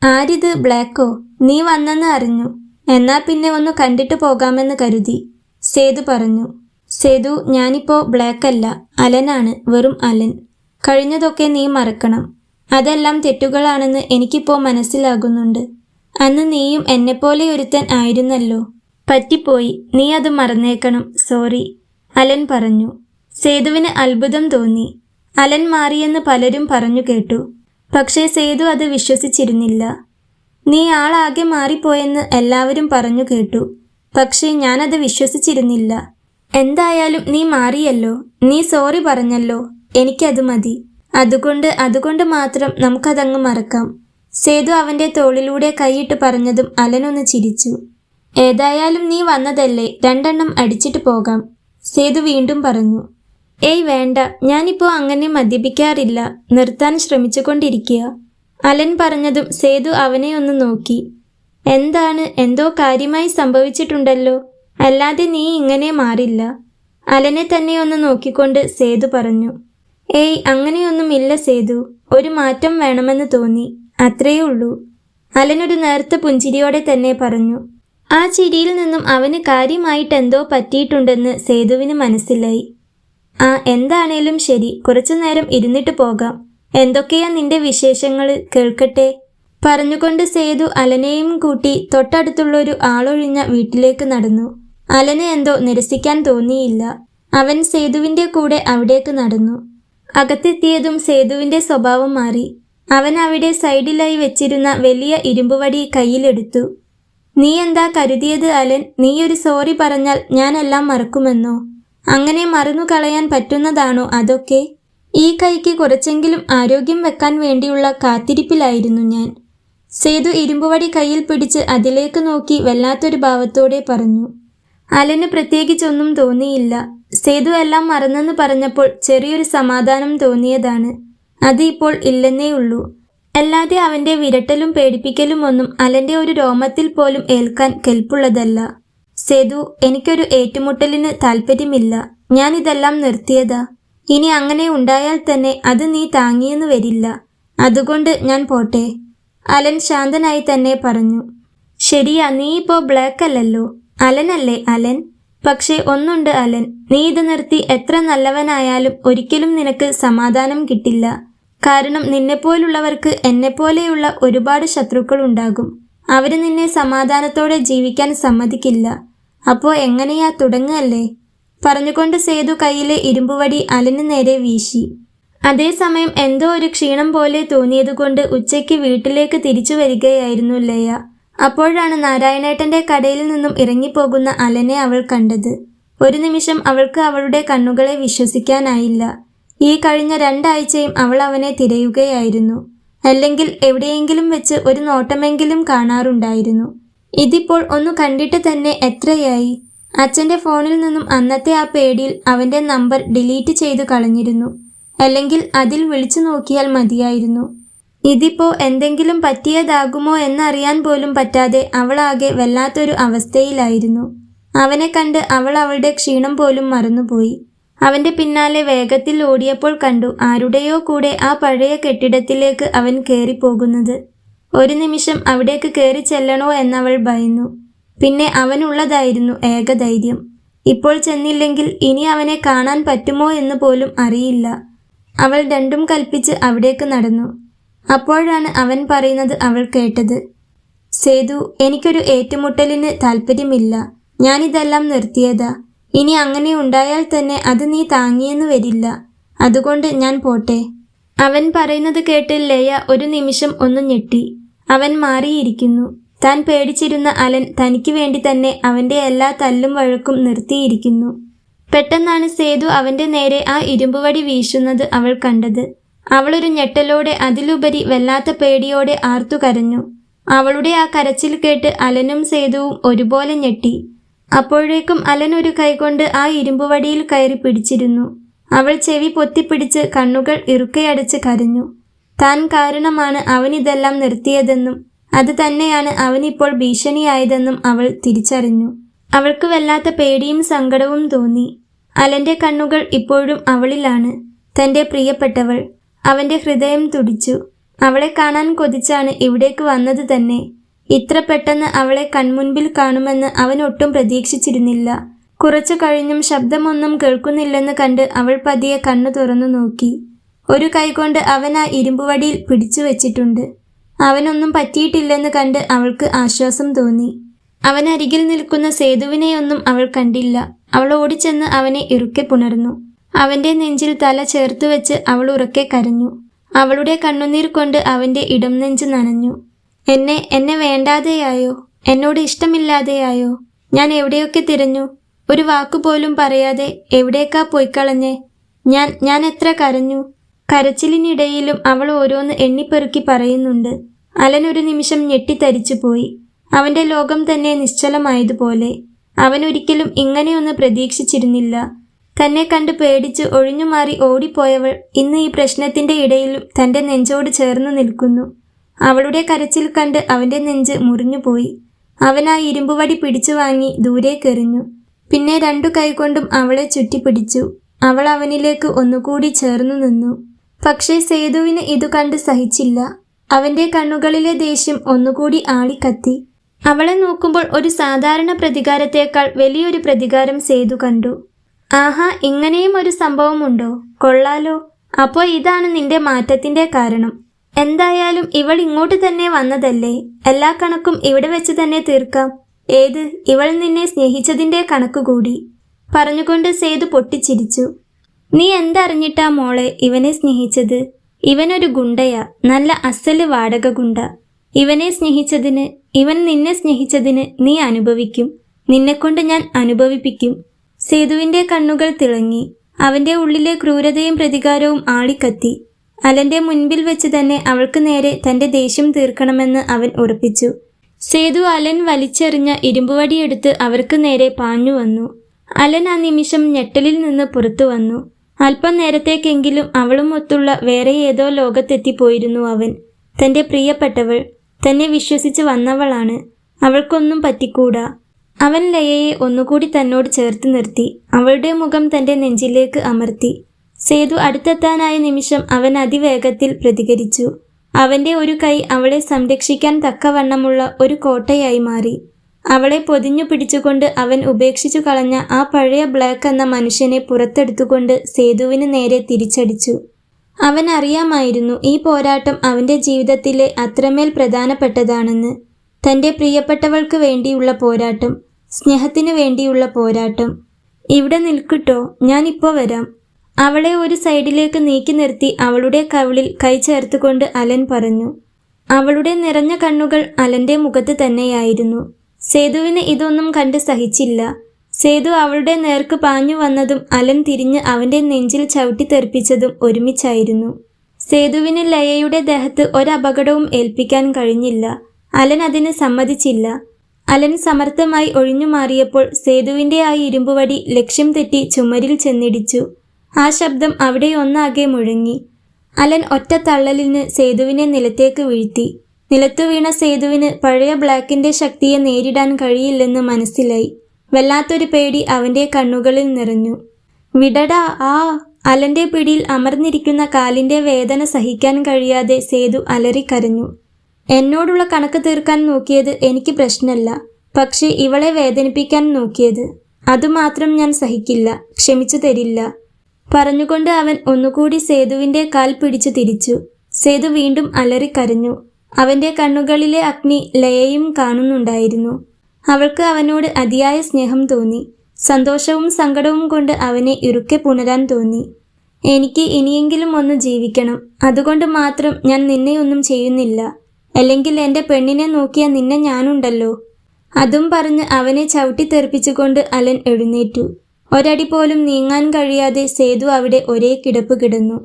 ആരിത്, ബ്ലാക്കോ? നീ വന്നെന്ന് അറിഞ്ഞു. എന്നാ പിന്നെ ഒന്ന് കണ്ടിട്ട് പോകാമെന്ന് കരുതി, സേതു പറഞ്ഞു. സേതു, ഞാനിപ്പോ ബ്ലാക്ക് അല്ല, അലനാണ്, വെറും അലൻ. കഴിഞ്ഞതൊക്കെ നീ മറക്കണം. അതെല്ലാം തെറ്റുകളാണെന്ന് എനിക്കിപ്പോൾ മനസ്സിലാകുന്നുണ്ട്. അന്ന് നീയും എന്നെപ്പോലെ ഒരുത്തൻ ആയിരുന്നല്ലോ. പറ്റിപ്പോയി, നീ അത് മറന്നേക്കണം, സോറി, അലൻ പറഞ്ഞു. സേതുവിന് അത്ഭുതം തോന്നി. അലൻ മാറിയെന്ന് പലരും പറഞ്ഞു കേട്ടു. പക്ഷേ സേതു അത് വിശ്വസിച്ചിരുന്നില്ല. നീ ആളാകെ മാറിപ്പോയെന്ന് എല്ലാവരും പറഞ്ഞു കേട്ടു. പക്ഷേ ഞാനത് വിശ്വസിച്ചിരുന്നില്ല. എന്തായാലും നീ മാറിയല്ലോ, നീ സോറി പറഞ്ഞല്ലോ, എനിക്കത് മതി. അതുകൊണ്ട് മാത്രം നമുക്കതങ്ങ് മറക്കാം. സേതു അവൻ്റെ തോളിലൂടെ കൈയിട്ട് പറഞ്ഞതും അലനൊന്ന് ചിരിച്ചു. ഏതായാലും നീ വന്നതല്ലേ, 2 എണ്ണം അടിച്ചിട്ട് പോകാം, സേതു വീണ്ടും പറഞ്ഞു. ഏയ് വേണ്ട, ഞാനിപ്പോൾ അങ്ങനെ മദ്യപിക്കാറില്ല, നിർത്താൻ ശ്രമിച്ചുകൊണ്ടിരിക്കുക, അലൻ പറഞ്ഞതും സേതു അവനെ ഒന്ന് നോക്കി. എന്താണ്, എന്തോ കാര്യമായി സംഭവിച്ചിട്ടുണ്ടല്ലോ, അല്ലാതെ നീ ഇങ്ങനെ മാറില്ല. അലനെ തന്നെ ഒന്ന് നോക്കിക്കൊണ്ട് സേതു പറഞ്ഞു. ഏയ് അങ്ങനെയൊന്നുമില്ല സേതു, ഒരു മാറ്റം വേണമെന്ന് തോന്നി, അത്രയേ ഉള്ളൂ, അലനൊരു നേർത്ത പുഞ്ചിരിയോടെ തന്നെ പറഞ്ഞു. ആ ചിരിയിൽ നിന്നും അവന് കാര്യമായിട്ടെന്തോ പറ്റിയിട്ടുണ്ടെന്ന് സേതുവിന് മനസ്സിലായി. എന്താണേലും ശരി, കുറച്ചു നേരം ഇരുന്നിട്ട് പോകാം. എന്തൊക്കെയാ നിന്റെ വിശേഷങ്ങൾ, കേൾക്കട്ടെ, പറഞ്ഞുകൊണ്ട് സേതു അലനെയും കൂട്ടി തൊട്ടടുത്തുള്ളൊരു ആളൊഴിഞ്ഞ വീട്ടിലേക്ക് നടന്നു. അലന് എന്തോ നിരസിക്കാൻ തോന്നിയില്ല. അവൻ സേതുവിൻ്റെ കൂടെ അവിടേക്ക് നടന്നു. അകത്തെത്തിയതും സേതുവിൻ്റെ സ്വഭാവം മാറി. അവൻ അവിടെ സൈഡിലായി വെച്ചിരുന്ന വലിയ ഇരുമ്പുവടി കയ്യിലെടുത്തു. നീ എന്താ കരുതിയത് അലൻ? നീയൊരു സോറി പറഞ്ഞാൽ ഞാനെല്ലാം മറക്കുമെന്നോ? അങ്ങനെ മറന്നു കളയാൻ പറ്റുന്നതാണോ അതൊക്കെ? ഈ കൈക്ക് കുറച്ചെങ്കിലും ആരോഗ്യം വെക്കാൻ വേണ്ടിയുള്ള കാത്തിരിപ്പിലായിരുന്നു ഞാൻ. സേതു ഇരുമ്പുവടി കയ്യിൽ പിടിച്ച് അതിലേക്ക് നോക്കി വല്ലാത്തൊരു ഭാവത്തോടെ പറഞ്ഞു. അലന് പ്രത്യേകിച്ചൊന്നും തോന്നിയില്ല. സേതു എല്ലാം മറന്നെന്ന് പറഞ്ഞപ്പോൾ ചെറിയൊരു സമാധാനം തോന്നിയതാണ്. അത് ഇപ്പോൾ ഇല്ലെന്നേ ഉള്ളൂ. അല്ലാതെ അവന്റെ വിരട്ടലും പേടിപ്പിക്കലും ഒന്നും അലന്റെ ഒരു രോമത്തിൽ പോലും ഏൽക്കാൻ കെൽപ്പുള്ളതല്ല. സേതു, എനിക്കൊരു ഏറ്റുമുട്ടലിന് താല്പര്യമില്ല. ഞാനിതെല്ലാം നിർത്തിയതാ. ഇനി അങ്ങനെ ഉണ്ടായാൽ തന്നെ അത് നീ താങ്ങിയെന്ന് വരില്ല. അതുകൊണ്ട് ഞാൻ പോട്ടെ. അലൻ ശാന്തനായി തന്നെ പറഞ്ഞു. ശരിയാ, നീ ഇപ്പോൾ ബ്ലാക്ക് അല്ലല്ലോ, അലനല്ലേ അലൻ? പക്ഷേ ഒന്നുണ്ട് അലൻ, നീ ഇത് നിർത്തി എത്ര നല്ലവനായാലും ഒരിക്കലും നിനക്ക് സമാധാനം കിട്ടില്ല. കാരണം നിന്നെപ്പോലുള്ളവർക്ക് എന്നെപ്പോലെയുള്ള ഒരുപാട് ശത്രുക്കളുണ്ടാകും. അവര് നിന്നെ സമാധാനത്തോടെ ജീവിക്കാൻ സമ്മതിക്കില്ല. അപ്പോൾ എങ്ങനെയാ, തുടങ്ങല്ലേ? പറഞ്ഞുകൊണ്ട് സേതു കയ്യിലെ ഇരുമ്പുവടി അലന് നേരെ വീശി. അതേസമയം എന്തോ ഒരു ക്ഷീണം പോലെ തോന്നിയതുകൊണ്ട് ഉച്ചയ്ക്ക് വീട്ടിലേക്ക് തിരിച്ചു വരികയായിരുന്നു ലയ. അപ്പോഴാണ് നാരായണേട്ടന്റെ കടയിൽ നിന്നും ഇറങ്ങിപ്പോകുന്ന അലനെ അവൾ കണ്ടത്. ഒരു നിമിഷം അവൾക്ക് അവളുടെ കണ്ണുകളെ വിശ്വസിക്കാനായില്ല. ഈ കഴിഞ്ഞ 2 ആഴ്ചയും അവൾ അവനെ തിരയുകയായിരുന്നു. അല്ലെങ്കിൽ എവിടെയെങ്കിലും വെച്ച് ഒരു നോട്ടമെങ്കിലും കാണാറുണ്ടായിരുന്നു. ഇതിപ്പോൾ ഒന്ന് കണ്ടിട്ട് തന്നെ എത്രയായി? അച്ഛന്റെ ഫോണിൽ നിന്നും അന്നത്തെ ആ പേടിയിൽ അവന്റെ നമ്പർ ഡിലീറ്റ് ചെയ്തു കളഞ്ഞിരുന്നു. അല്ലെങ്കിൽ അതിൽ വിളിച്ചു നോക്കിയാൽ മതിയായിരുന്നു. ഇതിപ്പോ എന്തെങ്കിലും പറ്റിയതാകുമോ എന്നറിയാൻ പോലും പറ്റാതെ അവളാകെ വല്ലാത്തൊരു അവസ്ഥയിലായിരുന്നു. അവനെ കണ്ട് അവൾ അവളുടെ ക്ഷീണം പോലും മറന്നുപോയി. അവന്റെ പിന്നാലെ വേഗത്തിൽ ഓടിയപ്പോൾ കണ്ടു ആരുടെയോ കൂടെ ആ പഴയ കെട്ടിടത്തിലേക്ക് അവൻ കയറിപ്പോകുന്നത്. ഒരു നിമിഷം അവിടേക്ക് കയറി ചെല്ലണോ എന്നവൾ ഭയന്നു. പിന്നെ അവനുള്ളതായിരുന്നു ഏകധൈര്യം. ഇപ്പോൾ ചെന്നില്ലെങ്കിൽ ഇനി അവനെ കാണാൻ പറ്റുമോ എന്ന് പോലും അറിയില്ല. അവൾ രണ്ടും കൽപ്പിച്ച് അവിടേക്ക് നടന്നു. അപ്പോഴാണ് അവൻ പറയുന്നത് അവൾ കേട്ടത്. സേതു, എനിക്കൊരു ഏറ്റുമുട്ടലിന് താല്പര്യമില്ല. ഞാനിതെല്ലാം നിർത്തിയതാ. ഇനി അങ്ങനെ ഉണ്ടായാൽ തന്നെ അത് നീ താങ്ങിയെന്ന് വരില്ല. അതുകൊണ്ട് ഞാൻ പോട്ടെ. അവൻ പറയുന്നത് കേട്ട് ലയ ഒരു നിമിഷം ഒന്ന് ഞെട്ടി. അവൻ മാറിയിരിക്കുന്നു. താൻ പേടിച്ചിരുന്ന അലൻ തനിക്ക് വേണ്ടി തന്നെ അവന്റെ എല്ലാ തല്ലും വഴക്കും നിർത്തിയിരിക്കുന്നു. പെട്ടെന്നാണ് സേതു അവന്റെ നേരെ ആ ഇരുമ്പുവടി വീശുന്നത് അവൾ കണ്ടത്. അവളൊരു ഞെട്ടലോടെ, അതിലുപരി വല്ലാത്ത പേടിയോടെ ആർത്തു കരഞ്ഞു. അവളുടെ ആ കരച്ചിൽ കേട്ട് അലനും സേതുവും ഒരുപോലെ ഞെട്ടി. അപ്പോഴേക്കും അലൻ ഒരു കൈകൊണ്ട് ആ ഇരുമ്പുവടിയിൽ കയറി പിടിച്ചിരുന്നു. അവൾ ചെവി പൊത്തിപ്പിടിച്ച് കണ്ണുകൾ ഇറുക്കയടച്ച് കരഞ്ഞു. താൻ കാരണമാണ് അവനിതെല്ലാം നിർത്തിയതെന്നും അത് തന്നെയാണ് അവനിപ്പോൾ ഭീഷണിയായതെന്നും അവൾ തിരിച്ചറിഞ്ഞു. അവൾക്ക് വല്ലാത്ത പേടിയും സങ്കടവും തോന്നി. അലന്റെ കണ്ണുകൾ ഇപ്പോഴും അവളിലാണ്. തന്റെ പ്രിയപ്പെട്ടവൾ. അവന്റെ ഹൃദയം തുടിച്ചു. അവളെ കാണാൻ കൊതിച്ചാണ് ഇവിടേക്ക് വന്നത് തന്നെ. ഇത്ര പെട്ടെന്ന് അവളെ കൺമുൻപിൽ കാണുമെന്ന് അവൻ ഒട്ടും പ്രതീക്ഷിച്ചിരുന്നില്ല. കുറച്ചു കഴിഞ്ഞും ശബ്ദമൊന്നും കേൾക്കുന്നില്ലെന്ന് കണ്ട് അവൾ പതിയെ കണ്ണു തുറന്നു നോക്കി. ഒരു കൈകൊണ്ട് അവൻ ആ ഇരുമ്പുവടിയിൽ പിടിച്ചു വെച്ചിട്ടുണ്ട്. അവനൊന്നും പറ്റിയിട്ടില്ലെന്ന് കണ്ട് അവൾക്ക് ആശ്വാസം തോന്നി. അവനരികിൽ നിൽക്കുന്ന സേതുവിനെയൊന്നും അവൾ കണ്ടില്ല. അവൾ ഓടിച്ചെന്ന് അവനെ ഇറുക്കെ പുണർന്നു. അവന്റെ നെഞ്ചിൽ തല ചേർത്ത് വെച്ച് അവൾ ഉറക്കെ കരഞ്ഞു. അവളുടെ കണ്ണുനീർ കൊണ്ട് അവന്റെ ഇടം നെഞ്ച് നനഞ്ഞു. എന്നെ വേണ്ടാതെയായോ? എന്നോട് ഇഷ്ടമില്ലാതെയായോ? ഞാൻ എവിടെയൊക്കെ തിരഞ്ഞു. ഒരു വാക്കുപോലും പറയാതെ എവിടേക്കാ പോയിക്കളഞ്ഞേ? ഞാൻ എത്ര കരഞ്ഞു. കരച്ചിലിനിടയിലും അവൾ ഓരോന്ന് എണ്ണിപ്പെറുക്കി പറയുന്നുണ്ട്. അലൻ ഒരു നിമിഷം ഞെട്ടിത്തരിച്ചു പോയി. അവന്റെ ലോകം തന്നെ നിശ്ചലമായതുപോലെ. അവനൊരിക്കലും ഇങ്ങനെയൊന്ന് പ്രതീക്ഷിച്ചിരുന്നില്ല. തന്നെ കണ്ട് പേടിച്ച് ഒഴിഞ്ഞുമാറി ഓടിപ്പോയവൾ ഇന്ന് ഈ പ്രശ്നത്തിന്റെ ഇടയിലും തന്റെ നെഞ്ചോട് ചേർന്ന് നിൽക്കുന്നു. അവളുടെ കരച്ചിൽ കണ്ട് അവന്റെ നെഞ്ച് മുറിഞ്ഞുപോയി. അവൻ ആ ഇരുമ്പുവടി പിടിച്ചു വാങ്ങി ദൂരേക്കെറിഞ്ഞു. പിന്നെ 2 കൈകൊണ്ടും അവളെ ചുറ്റിപ്പിടിച്ചു. അവൾ അവനിലേക്ക് ഒന്നുകൂടി ചേർന്നു നിന്നു. പക്ഷേ സേതുവിന് ഇത് കണ്ട് സഹിച്ചില്ല. അവന്റെ കണ്ണുകളിലെ ദേഷ്യം ഒന്നുകൂടി ആളിക്കത്തി. അവളെ നോക്കുമ്പോൾ ഒരു സാധാരണ പ്രതികാരത്തേക്കാൾ വലിയൊരു പ്രതികാരം സേതു കണ്ടു. ആഹാ, ഇങ്ങനെയും ഒരു സംഭവമുണ്ടോ? കൊള്ളാലോ. അപ്പോൾ ഇതാണ് നിന്റെ മാറ്റത്തിന്റെ കാരണം. എന്തായാലും ഇവൾ ഇങ്ങോട്ട് തന്നെ വന്നതല്ലേ, എല്ലാ കണക്കും ഇവിടെ വെച്ച് തന്നെ തീർക്കാം. ഏത്, ഇവൾ നിന്നെ സ്നേഹിച്ചതിന്റെ കണക്കുകൂടി. പറഞ്ഞുകൊണ്ട് സേതു പൊട്ടിച്ചിരിച്ചു. നീ എന്തറിഞ്ഞിട്ടാ മോളെ ഇവനെ സ്നേഹിച്ചത്? ഇവനൊരു ഗുണ്ടയാ, നല്ല അസല് വാടക ഗുണ്ട. ഇവനെ സ്നേഹിച്ചതിന് ഇവൻ നിന്നെ സ്നേഹിച്ചതിന് നീ അനുഭവിക്കും. നിന്നെക്കൊണ്ട് ഞാൻ അനുഭവിപ്പിക്കും. സേതുവിന്റെ കണ്ണുകൾ തിളങ്ങി. അവന്റെ ഉള്ളിലെ ക്രൂരതയും പ്രതികാരവും ആളിക്കത്തി. അലന്റെ മുൻപിൽ വെച്ച് തന്നെ അവൾക്ക് നേരെ തന്റെ ദേഷ്യം തീർക്കണമെന്ന് അവൻ ഉറപ്പിച്ചു. സേതു അലൻ വലിച്ചെറിഞ്ഞ ഇരുമ്പുവടിയെടുത്ത് അവർക്ക് നേരെ പാഞ്ഞു വന്നു. അലൻ ആ നിമിഷം ഞെട്ടലിൽ നിന്ന് പുറത്തു വന്നു. അല്പം നേരത്തേക്കെങ്കിലും അവളും ഒത്തുള്ള വേറെ ഏതോ ലോകത്തെത്തിപ്പോയിരുന്നു അവൻ. തന്റെ പ്രിയപ്പെട്ടവൾ, തന്നെ വിശ്വസിച്ച് വന്നവളാണ്. അവൾക്കൊന്നും പറ്റിക്കൂടാ. അവൻ ലയയെ ഒന്നുകൂടി തന്നോട് ചേർത്ത് നിർത്തി. അവളുടെ മുഖം തന്റെ നെഞ്ചിലേക്ക് അമർത്തി. സേതു അടുത്തെത്താനായ നിമിഷം അവൻ അതിവേഗത്തിൽ പ്രതികരിച്ചു. അവന്റെ ഒരു കൈ അവളെ സംരക്ഷിക്കാൻ തക്കവണ്ണമുള്ള ഒരു കോട്ടയായി മാറി. അവളെ പൊതിഞ്ഞു പിടിച്ചുകൊണ്ട് അവൻ ഉപേക്ഷിച്ചു കളഞ്ഞ ആ പഴയ ബ്ലാക്ക് എന്ന മനുഷ്യനെ പുറത്തെടുത്തുകൊണ്ട് സേതുവിന് നേരെ തിരിച്ചടിച്ചു. അവൻ അറിയാമായിരുന്നു ഈ പോരാട്ടം അവന്റെ ജീവിതത്തിലെ അത്രമേൽ പ്രധാനപ്പെട്ടതാണെന്ന്. തന്റെ പ്രിയപ്പെട്ടവൾക്ക് വേണ്ടിയുള്ള പോരാട്ടം, സ്നേഹത്തിന് വേണ്ടിയുള്ള പോരാട്ടം. ഇവിടെ നിൽക്കട്ടോ, ഞാനിപ്പോൾ വരാം. അവളെ ഒരു സൈഡിലേക്ക് നീക്കി നിർത്തി അവളുടെ കവിളിൽ കൈ ചേർത്തുകൊണ്ട് അലൻ പറഞ്ഞു. അവളുടെ നിറഞ്ഞ കണ്ണുകൾ അലന്റെ മുഖത്ത് തന്നെയായിരുന്നു. സേതുവിന് ഇതൊന്നും കണ്ട് സഹിച്ചില്ല. സേതു അവളുടെ നേർക്ക് പാഞ്ഞു വന്നതും അലൻ തിരിഞ്ഞ് അവന്റെ നെഞ്ചിൽ ചവിട്ടി തെറിപ്പിച്ചതും ഒരുമിച്ചായിരുന്നു. സേതുവിന് ലയയുടെ ദേഹത്ത് ഒരപകടവും ഏൽപ്പിക്കാൻ കഴിഞ്ഞില്ല. അലൻ അതിന് സമ്മതിച്ചില്ല. അലൻ സമർത്ഥമായി ഒഴിഞ്ഞു മാറിയപ്പോൾ സേതുവിന്റെ ആ ഇരുമ്പുവടി ലക്ഷ്യം തെറ്റി ചുമരിൽ ചെന്നിടിച്ചു. ആ ശബ്ദം അവിടെ ഒന്നാകെ മുഴങ്ങി. അലൻ ഒറ്റ തള്ളലിന് സേതുവിനെ നിലത്തേക്ക് വീഴ്ത്തി. നിലത്തു വീണ സേതുവിന് പഴയ ബ്ലാക്കിന്റെ ശക്തിയെ നേരിടാൻ കഴിയില്ലെന്ന് മനസ്സിലായി. വല്ലാത്തൊരു പേടി അവന്റെ കണ്ണുകളിൽ നിറഞ്ഞു. വിടടാ ആ! അലന്റെ പിടിയിൽ അമർന്നിരിക്കുന്ന കാലിന്റെ വേദന സഹിക്കാൻ കഴിയാതെ സേതു അലറിക്കരഞ്ഞു. എന്നോടുള്ള കണക്ക് തീർക്കാൻ നോക്കിയത് എനിക്ക് പ്രശ്നമല്ല, പക്ഷെ ഇവളെ വേദനിപ്പിക്കാൻ നോക്കിയത്, അതുമാത്രം ഞാൻ സഹിക്കില്ല, ക്ഷമിച്ചു തരില്ല പറഞ്ഞുകൊണ്ട് അവൻ ഒന്നുകൂടി സേതുവിന്റെ കാൽ പിടിച്ചു തിരിച്ചു. സേതു വീണ്ടും അലറിക്കരഞ്ഞു. അവന്റെ കണ്ണുകളിലെ അഗ്നി ലയയും കാണുന്നുണ്ടായിരുന്നു. അവൾക്ക് അവനോട് അതിയായ സ്നേഹം തോന്നി. സന്തോഷവും സങ്കടവും കൊണ്ട് അവനെ ഇറുക്കെ പുണരാൻ തോന്നി. എനിക്ക് ഇനിയെങ്കിലും ഒന്ന് ജീവിക്കണം, അതുകൊണ്ട് മാത്രം ഞാൻ നിന്നെയൊന്നും ചെയ്യുന്നില്ല. അല്ലെങ്കിൽ എൻ്റെ പെണ്ണിനെ നോക്കിയ നിന്നെ ഞാനുണ്ടല്ലോ. അതും പറഞ്ഞ് അവനെ ചവിട്ടി തെറിപ്പിച്ചുകൊണ്ട് അലൻ എഴുന്നേറ്റു. ഒരടി പോലും നീങ്ങാൻ കഴിയാതെ സേതു അവിടെ ഒരേ കിടപ്പ് കിടന്നു.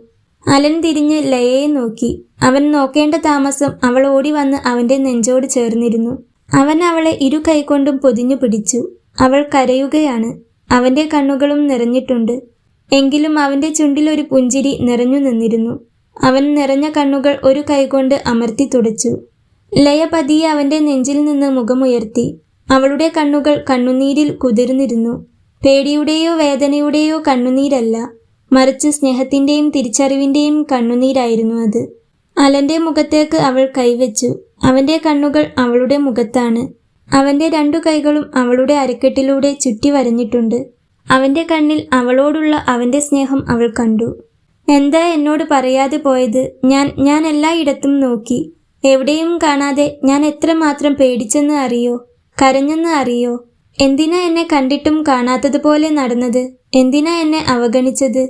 അലൻ തിരിഞ്ഞ് ലയയെ നോക്കി. അവൻ നോക്കേണ്ട താമസം അവൾ ഓടി വന്ന് അവന്റെ നെഞ്ചോട് ചേർന്നിരുന്നു. അവൻ അവളെ ഇരു കൈകൊണ്ടും പൊതിഞ്ഞു പിടിച്ചു. അവൾ കരയുകയാണ്. അവന്റെ കണ്ണുകളും നിറഞ്ഞിട്ടുണ്ട്. എങ്കിലും അവന്റെ ചുണ്ടിലൊരു പുഞ്ചിരി നിറഞ്ഞു നിന്നിരുന്നു. അവൻ നിറഞ്ഞ കണ്ണുകൾ ഒരു കൈകൊണ്ട് അമർത്തി തുടച്ചു. ലയ പതിയെ അവന്റെ നെഞ്ചിൽ നിന്ന് മുഖമുയർത്തി. അവളുടെ കണ്ണുകൾ കണ്ണുനീരിൽ കുതിർന്നിരുന്നു. പേടിയുടെയോ വേദനയുടെയോ കണ്ണുനീരല്ല, മറിച്ച് സ്നേഹത്തിന്റെയും തിരിച്ചറിവിന്റെയും കണ്ണുനീരായിരുന്നു അത്. അലന്റെ മുഖത്തേക്ക് അവൾ കൈവച്ചു. അവന്റെ കണ്ണുകൾ അവളുടെ മുഖത്താണ്. അവന്റെ രണ്ടു കൈകളും അവളുടെ അരക്കെട്ടിലൂടെ ചുറ്റി വരഞ്ഞിട്ടുണ്ട്. അവന്റെ കണ്ണിൽ അവളോടുള്ള അവന്റെ സ്നേഹം അവൾ കണ്ടു. എന്താ എന്നോട് പറയാതെ പോയത്? ഞാൻ എല്ലായിടത്തും നോക്കി, എവിടെയും കാണാതെ. ഞാൻ എത്രമാത്രം പേടിച്ചെന്ന് അറിയോ, കരഞ്ഞെന്ന് അറിയോ? എന്തിനാ എന്നെ കണ്ടിട്ടും കാണാത്തതുപോലെ നടന്നത്? എന്തിനാ എന്നെ അവഗണിച്ചത്?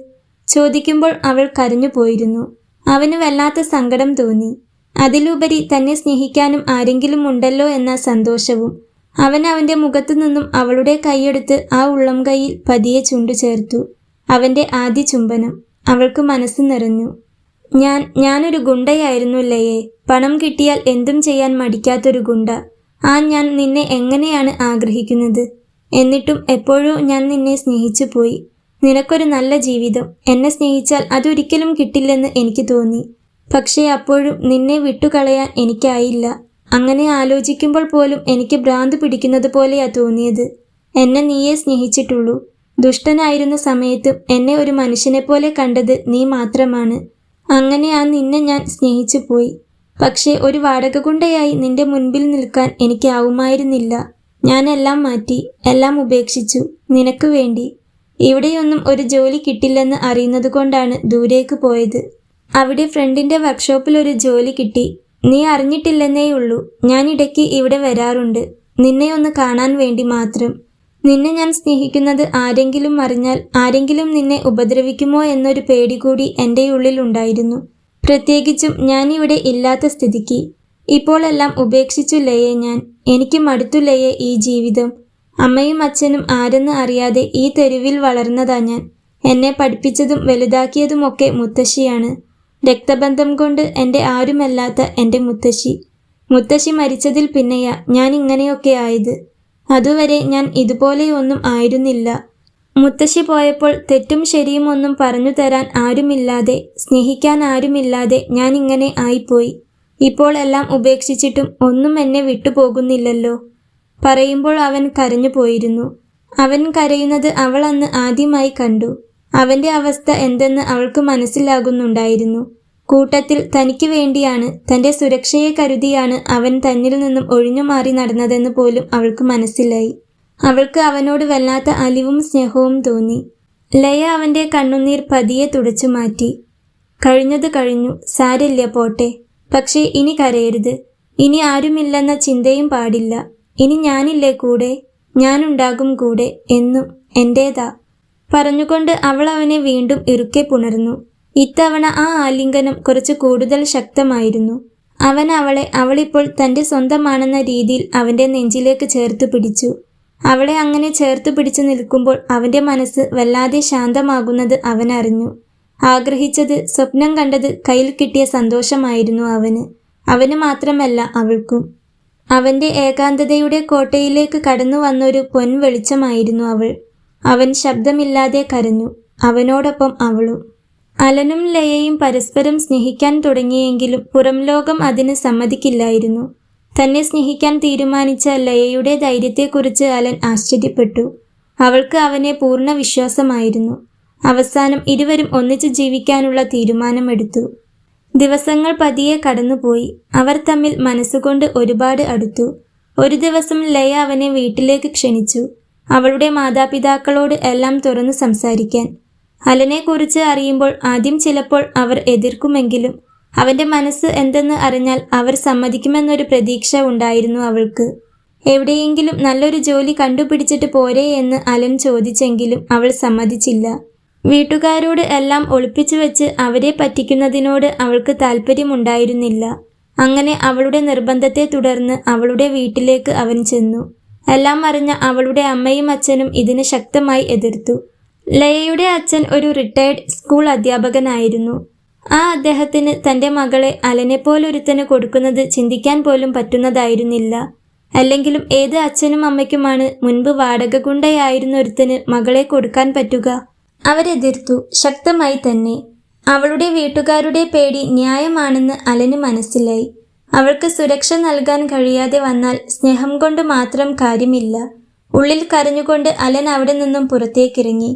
ചോദിക്കുമ്പോൾ അവൾ കരഞ്ഞു പോയിരുന്നു. അവന് വല്ലാത്ത സങ്കടം തോന്നി. അതിലുപരി തന്നെ സ്നേഹിക്കാനും ആരെങ്കിലും ഉണ്ടല്ലോ എന്ന സന്തോഷവും. അവൻ അവന്റെ മുഖത്തു നിന്നും അവളുടെ കൈയെടുത്ത് ആ ഉള്ളം കൈയിൽ പതിയെ ചുണ്ടു ചേർത്തു. അവന്റെ ആദ്യ ചുംബനം. അവൾക്ക് മനസ്സ് നിറഞ്ഞു. ഞാനൊരു ഗുണ്ടയായിരുന്നു ലയേ. പണം കിട്ടിയാൽ എന്തും ചെയ്യാൻ മടിക്കാത്തൊരു ഗുണ്ട. ഞാൻ നിന്നെ എങ്ങനെയാണ് ആഗ്രഹിക്കുന്നത്? എന്നിട്ടും എപ്പോഴോ ഞാൻ നിന്നെ സ്നേഹിച്ചു പോയി. നിനക്കൊരു നല്ല ജീവിതം. എന്നെ സ്നേഹിച്ചാൽ അതൊരിക്കലും കിട്ടില്ലെന്ന് എനിക്ക് തോന്നി. പക്ഷേ അപ്പോഴും നിന്നെ വിട്ടുകളയാൻ എനിക്കായില്ല. അങ്ങനെ ആലോചിക്കുമ്പോൾ പോലും എനിക്ക് ഭ്രാന്ത് പിടിക്കുന്നത് പോലെയാ തോന്നിയത്. എന്നെ നീയേ സ്നേഹിച്ചിട്ടുള്ളൂ. ദുഷ്ടനായിരുന്ന സമയത്തും എന്നെ ഒരു മനുഷ്യനെ പോലെ കണ്ടത് നീ മാത്രമാണ്. അങ്ങനെ നിന്നെ ഞാൻ സ്നേഹിച്ചു പോയി. പക്ഷേ ഒരു വാടക ഗുണ്ടയായി നിന്റെ മുൻപിൽ നിൽക്കാൻ എനിക്കാവുമായിരുന്നില്ല. ഞാൻ എല്ലാം മാറ്റി, എല്ലാം ഉപേക്ഷിച്ചു നിനക്ക് വേണ്ടി. ഇവിടെയൊന്നും ഒരു ജോലി കിട്ടില്ലെന്ന് അറിയുന്നത് കൊണ്ടാണ് ദൂരേക്ക് പോയത്. അവിടെ ഫ്രണ്ടിന്റെ വർക്ക്ഷോപ്പിൽ ഒരു ജോലി കിട്ടി. നീ അറിഞ്ഞിട്ടില്ലെന്നേയുള്ളൂ. ഞാൻ ഇടയ്ക്ക് ഇവിടെ വരാറുണ്ട്, നിന്നെ ഒന്ന് കാണാൻ വേണ്ടി മാത്രം. നിന്നെ ഞാൻ സ്നേഹിക്കുന്നത് ആരെങ്കിലും അറിഞ്ഞാൽ ആരെങ്കിലും നിന്നെ ഉപദ്രവിക്കുമോ എന്നൊരു പേടി കൂടി എൻ്റെ ഉള്ളിൽ ഉണ്ടായിരുന്നു. പ്രത്യേകിച്ചും ഞാനിവിടെ ഇല്ലാത്ത സ്ഥിതിക്ക്. ഇപ്പോൾ എല്ലാം ഉപേക്ഷിച്ചു ലയെ ഞാൻ. എനിക്ക് മടുത്തു ലയെ ഈ ജീവിതം. അമ്മയും അച്ഛനും ആരെന്ന് അറിയാതെ ഈ തെരുവിൽ വളർന്നതാ ഞാൻ. എന്നെ പഠിപ്പിച്ചതും വലുതാക്കിയതുമൊക്കെ മുത്തശ്ശിയാണ്. രക്തബന്ധം കൊണ്ട് എൻ്റെ ആരുമല്ലാത്ത എൻ്റെ മുത്തശ്ശി. മുത്തശ്ശി മരിച്ചതിൽ പിന്നെയാ ഞാൻ ഇങ്ങനെയൊക്കെ ആയത്. അതുവരെ ഞാൻ ഇതുപോലെയൊന്നും ആയിരുന്നില്ല. മുത്തശ്ശി പോയപ്പോൾ തെറ്റും ശരിയും ഒന്നും പറഞ്ഞു തരാൻ ആരുമില്ലാതെ, സ്നേഹിക്കാൻ ആരുമില്ലാതെ ഞാൻ ഇങ്ങനെ ആയിപ്പോയി. ഇപ്പോൾ എല്ലാം ഉപേക്ഷിച്ചിട്ടും ഒന്നും എന്നെ വിട്ടുപോകുന്നില്ലല്ലോ. പറയുമ്പോൾ അവൻ കരഞ്ഞു പോയിരുന്നു. അവൻ കരയുന്നത് അവൾ അന്ന് ആദ്യമായി കണ്ടു. അവൻ്റെ അവസ്ഥ എന്തെന്ന് അവൾക്ക് മനസ്സിലാകുന്നുണ്ടായിരുന്നു. കൂട്ടത്തിൽ തനിക്ക് വേണ്ടിയാണ്, തൻ്റെ സുരക്ഷയെ കരുതിയാണ് അവൻ തന്നിൽ നിന്നും ഒഴിഞ്ഞു മാറി നടന്നതെന്ന് പോലും അവൾക്ക് മനസ്സിലായി. അവൾക്ക് അവനോട് വല്ലാത്ത അലിവും സ്നേഹവും തോന്നി. ലയ അവൻ്റെ കണ്ണുനീർ പതിയെ തുടച്ചു മാറ്റി. കഴിഞ്ഞത് കഴിഞ്ഞു, സാരില്ല, പോട്ടെ. പക്ഷേ ഇനി കരയരുത്. ഇനി ആരുമില്ലെന്ന ചിന്തയും പാടില്ല. ഇനി ഞാനില്ലേ കൂടെ, ഞാനുണ്ടാകും കൂടെ, എന്നും എൻ്റേതാ. പറഞ്ഞുകൊണ്ട് അവൾ അവനെ വീണ്ടും ഇറുക്കെ പുണർന്നു. ഇത്തവണ ആ ആലിംഗനം കുറച്ച് കൂടുതൽ ശക്തമായിരുന്നു. അവൻ അവളെ, അവളിപ്പോൾ തൻ്റെ സ്വന്തമാണെന്ന രീതിയിൽ അവൻ്റെ നെഞ്ചിലേക്ക് ചേർത്ത് പിടിച്ചു. അവളെ അങ്ങനെ ചേർത്ത് പിടിച്ചു നിൽക്കുമ്പോൾ അവൻ്റെ മനസ്സ് വല്ലാതെ ശാന്തമാകുന്നത് അവനറിഞ്ഞു. ആഗ്രഹിച്ചത്, സ്വപ്നം കണ്ടത് കയ്യിൽ കിട്ടിയ സന്തോഷമായിരുന്നു അവന്. അവന് മാത്രമല്ല, അവൾക്കും. അവൻ്റെ ഏകാന്തതയുടെ കോട്ടയിലേക്ക് കടന്നു വന്നൊരു പൊൻവെളിച്ചമായിരുന്നു അവൾ. അവൻ ശബ്ദമില്ലാതെ കരഞ്ഞു. അവനോടൊപ്പം അവളും. അലനും ലയയും പരസ്പരം സ്നേഹിക്കാൻ തുടങ്ങിയെങ്കിലും പുറം ലോകം അതിന് സമ്മതിക്കില്ലായിരുന്നു. തന്നെ സ്നേഹിക്കാൻ തീരുമാനിച്ച ലയയുടെ ധൈര്യത്തെക്കുറിച്ച് അലൻ ആശ്ചര്യപ്പെട്ടു. അവൾക്ക് അവനെ പൂർണ്ണ വിശ്വാസമായിരുന്നു. അവസാനം ഇരുവരും ഒന്നിച്ചു ജീവിക്കാനുള്ള തീരുമാനമെടുത്തു. ദിവസങ്ങൾ പതിയെ കടന്നുപോയി. അവർ തമ്മിൽ മനസ്സുകൊണ്ട് ഒരുപാട് അടുത്തു. ഒരു ദിവസം ലയ അവനെ വീട്ടിലേക്ക് ക്ഷണിച്ചു, അവളുടെ മാതാപിതാക്കളോട് എല്ലാം തുറന്നു സംസാരിക്കാൻ. അലനെക്കുറിച്ച് അറിയുമ്പോൾ ആദ്യം ചിലപ്പോൾ അവർ എതിർക്കുമെങ്കിലും അവൻ്റെ മനസ്സ് എന്തെന്ന് അറിഞ്ഞാൽ അവർ സമ്മതിക്കുമെന്നൊരു പ്രതീക്ഷ ഉണ്ടായിരുന്നു അവൾക്ക്. എവിടെയെങ്കിലും നല്ലൊരു ജോലി കണ്ടുപിടിച്ചിട്ട് പോരേ എന്ന് അലൻ ചോദിച്ചെങ്കിലും അവൾ സമ്മതിച്ചില്ല. വീട്ടുകാരോട് എല്ലാം ഒളിപ്പിച്ചു വെച്ച് അവരെ പറ്റിക്കുന്നതിനോട് അവൾക്ക് താല്പര്യമുണ്ടായിരുന്നില്ല. അങ്ങനെ അവളുടെ നിർബന്ധത്തെ തുടർന്ന് അവളുടെ വീട്ടിലേക്ക് അവൻ ചെന്നു. എല്ലാം അറിഞ്ഞ അവളുടെ അമ്മയും അച്ഛനും ഇതിന് ശക്തമായി എതിർത്തു. ലയയുടെ അച്ഛൻ ഒരു റിട്ടയർഡ് സ്കൂൾ അധ്യാപകനായിരുന്നു. ആ അദ്ദേഹത്തിന് തൻ്റെ മകളെ അലനെപ്പോലൊരുത്തന് കൊടുക്കുന്നത് ചിന്തിക്കാൻ പോലും പറ്റുന്നതായിരുന്നില്ല. അല്ലെങ്കിലും ഏത് അച്ഛനും അമ്മയ്ക്കുമാണ് മുൻപ് വാടക ഗുണ്ടയായിരുന്ന ഒരുത്തന് മകളെ കൊടുക്കാൻ പറ്റുക? അവരെതിർത്തു, ശക്തമായി തന്നെ. അവളുടെ വീട്ടുകാരുടെ പേടി ന്യായമാണെന്ന് അലന് മനസ്സിലായി. അവൾക്ക് സുരക്ഷ നൽകാൻ കഴിയാതെ വന്നാൽ സ്നേഹം കൊണ്ട് മാത്രം കാര്യമില്ല. ഉള്ളിൽ കരഞ്ഞുകൊണ്ട് അലൻ അവിടെ നിന്നും പുറത്തേക്കിറങ്ങി.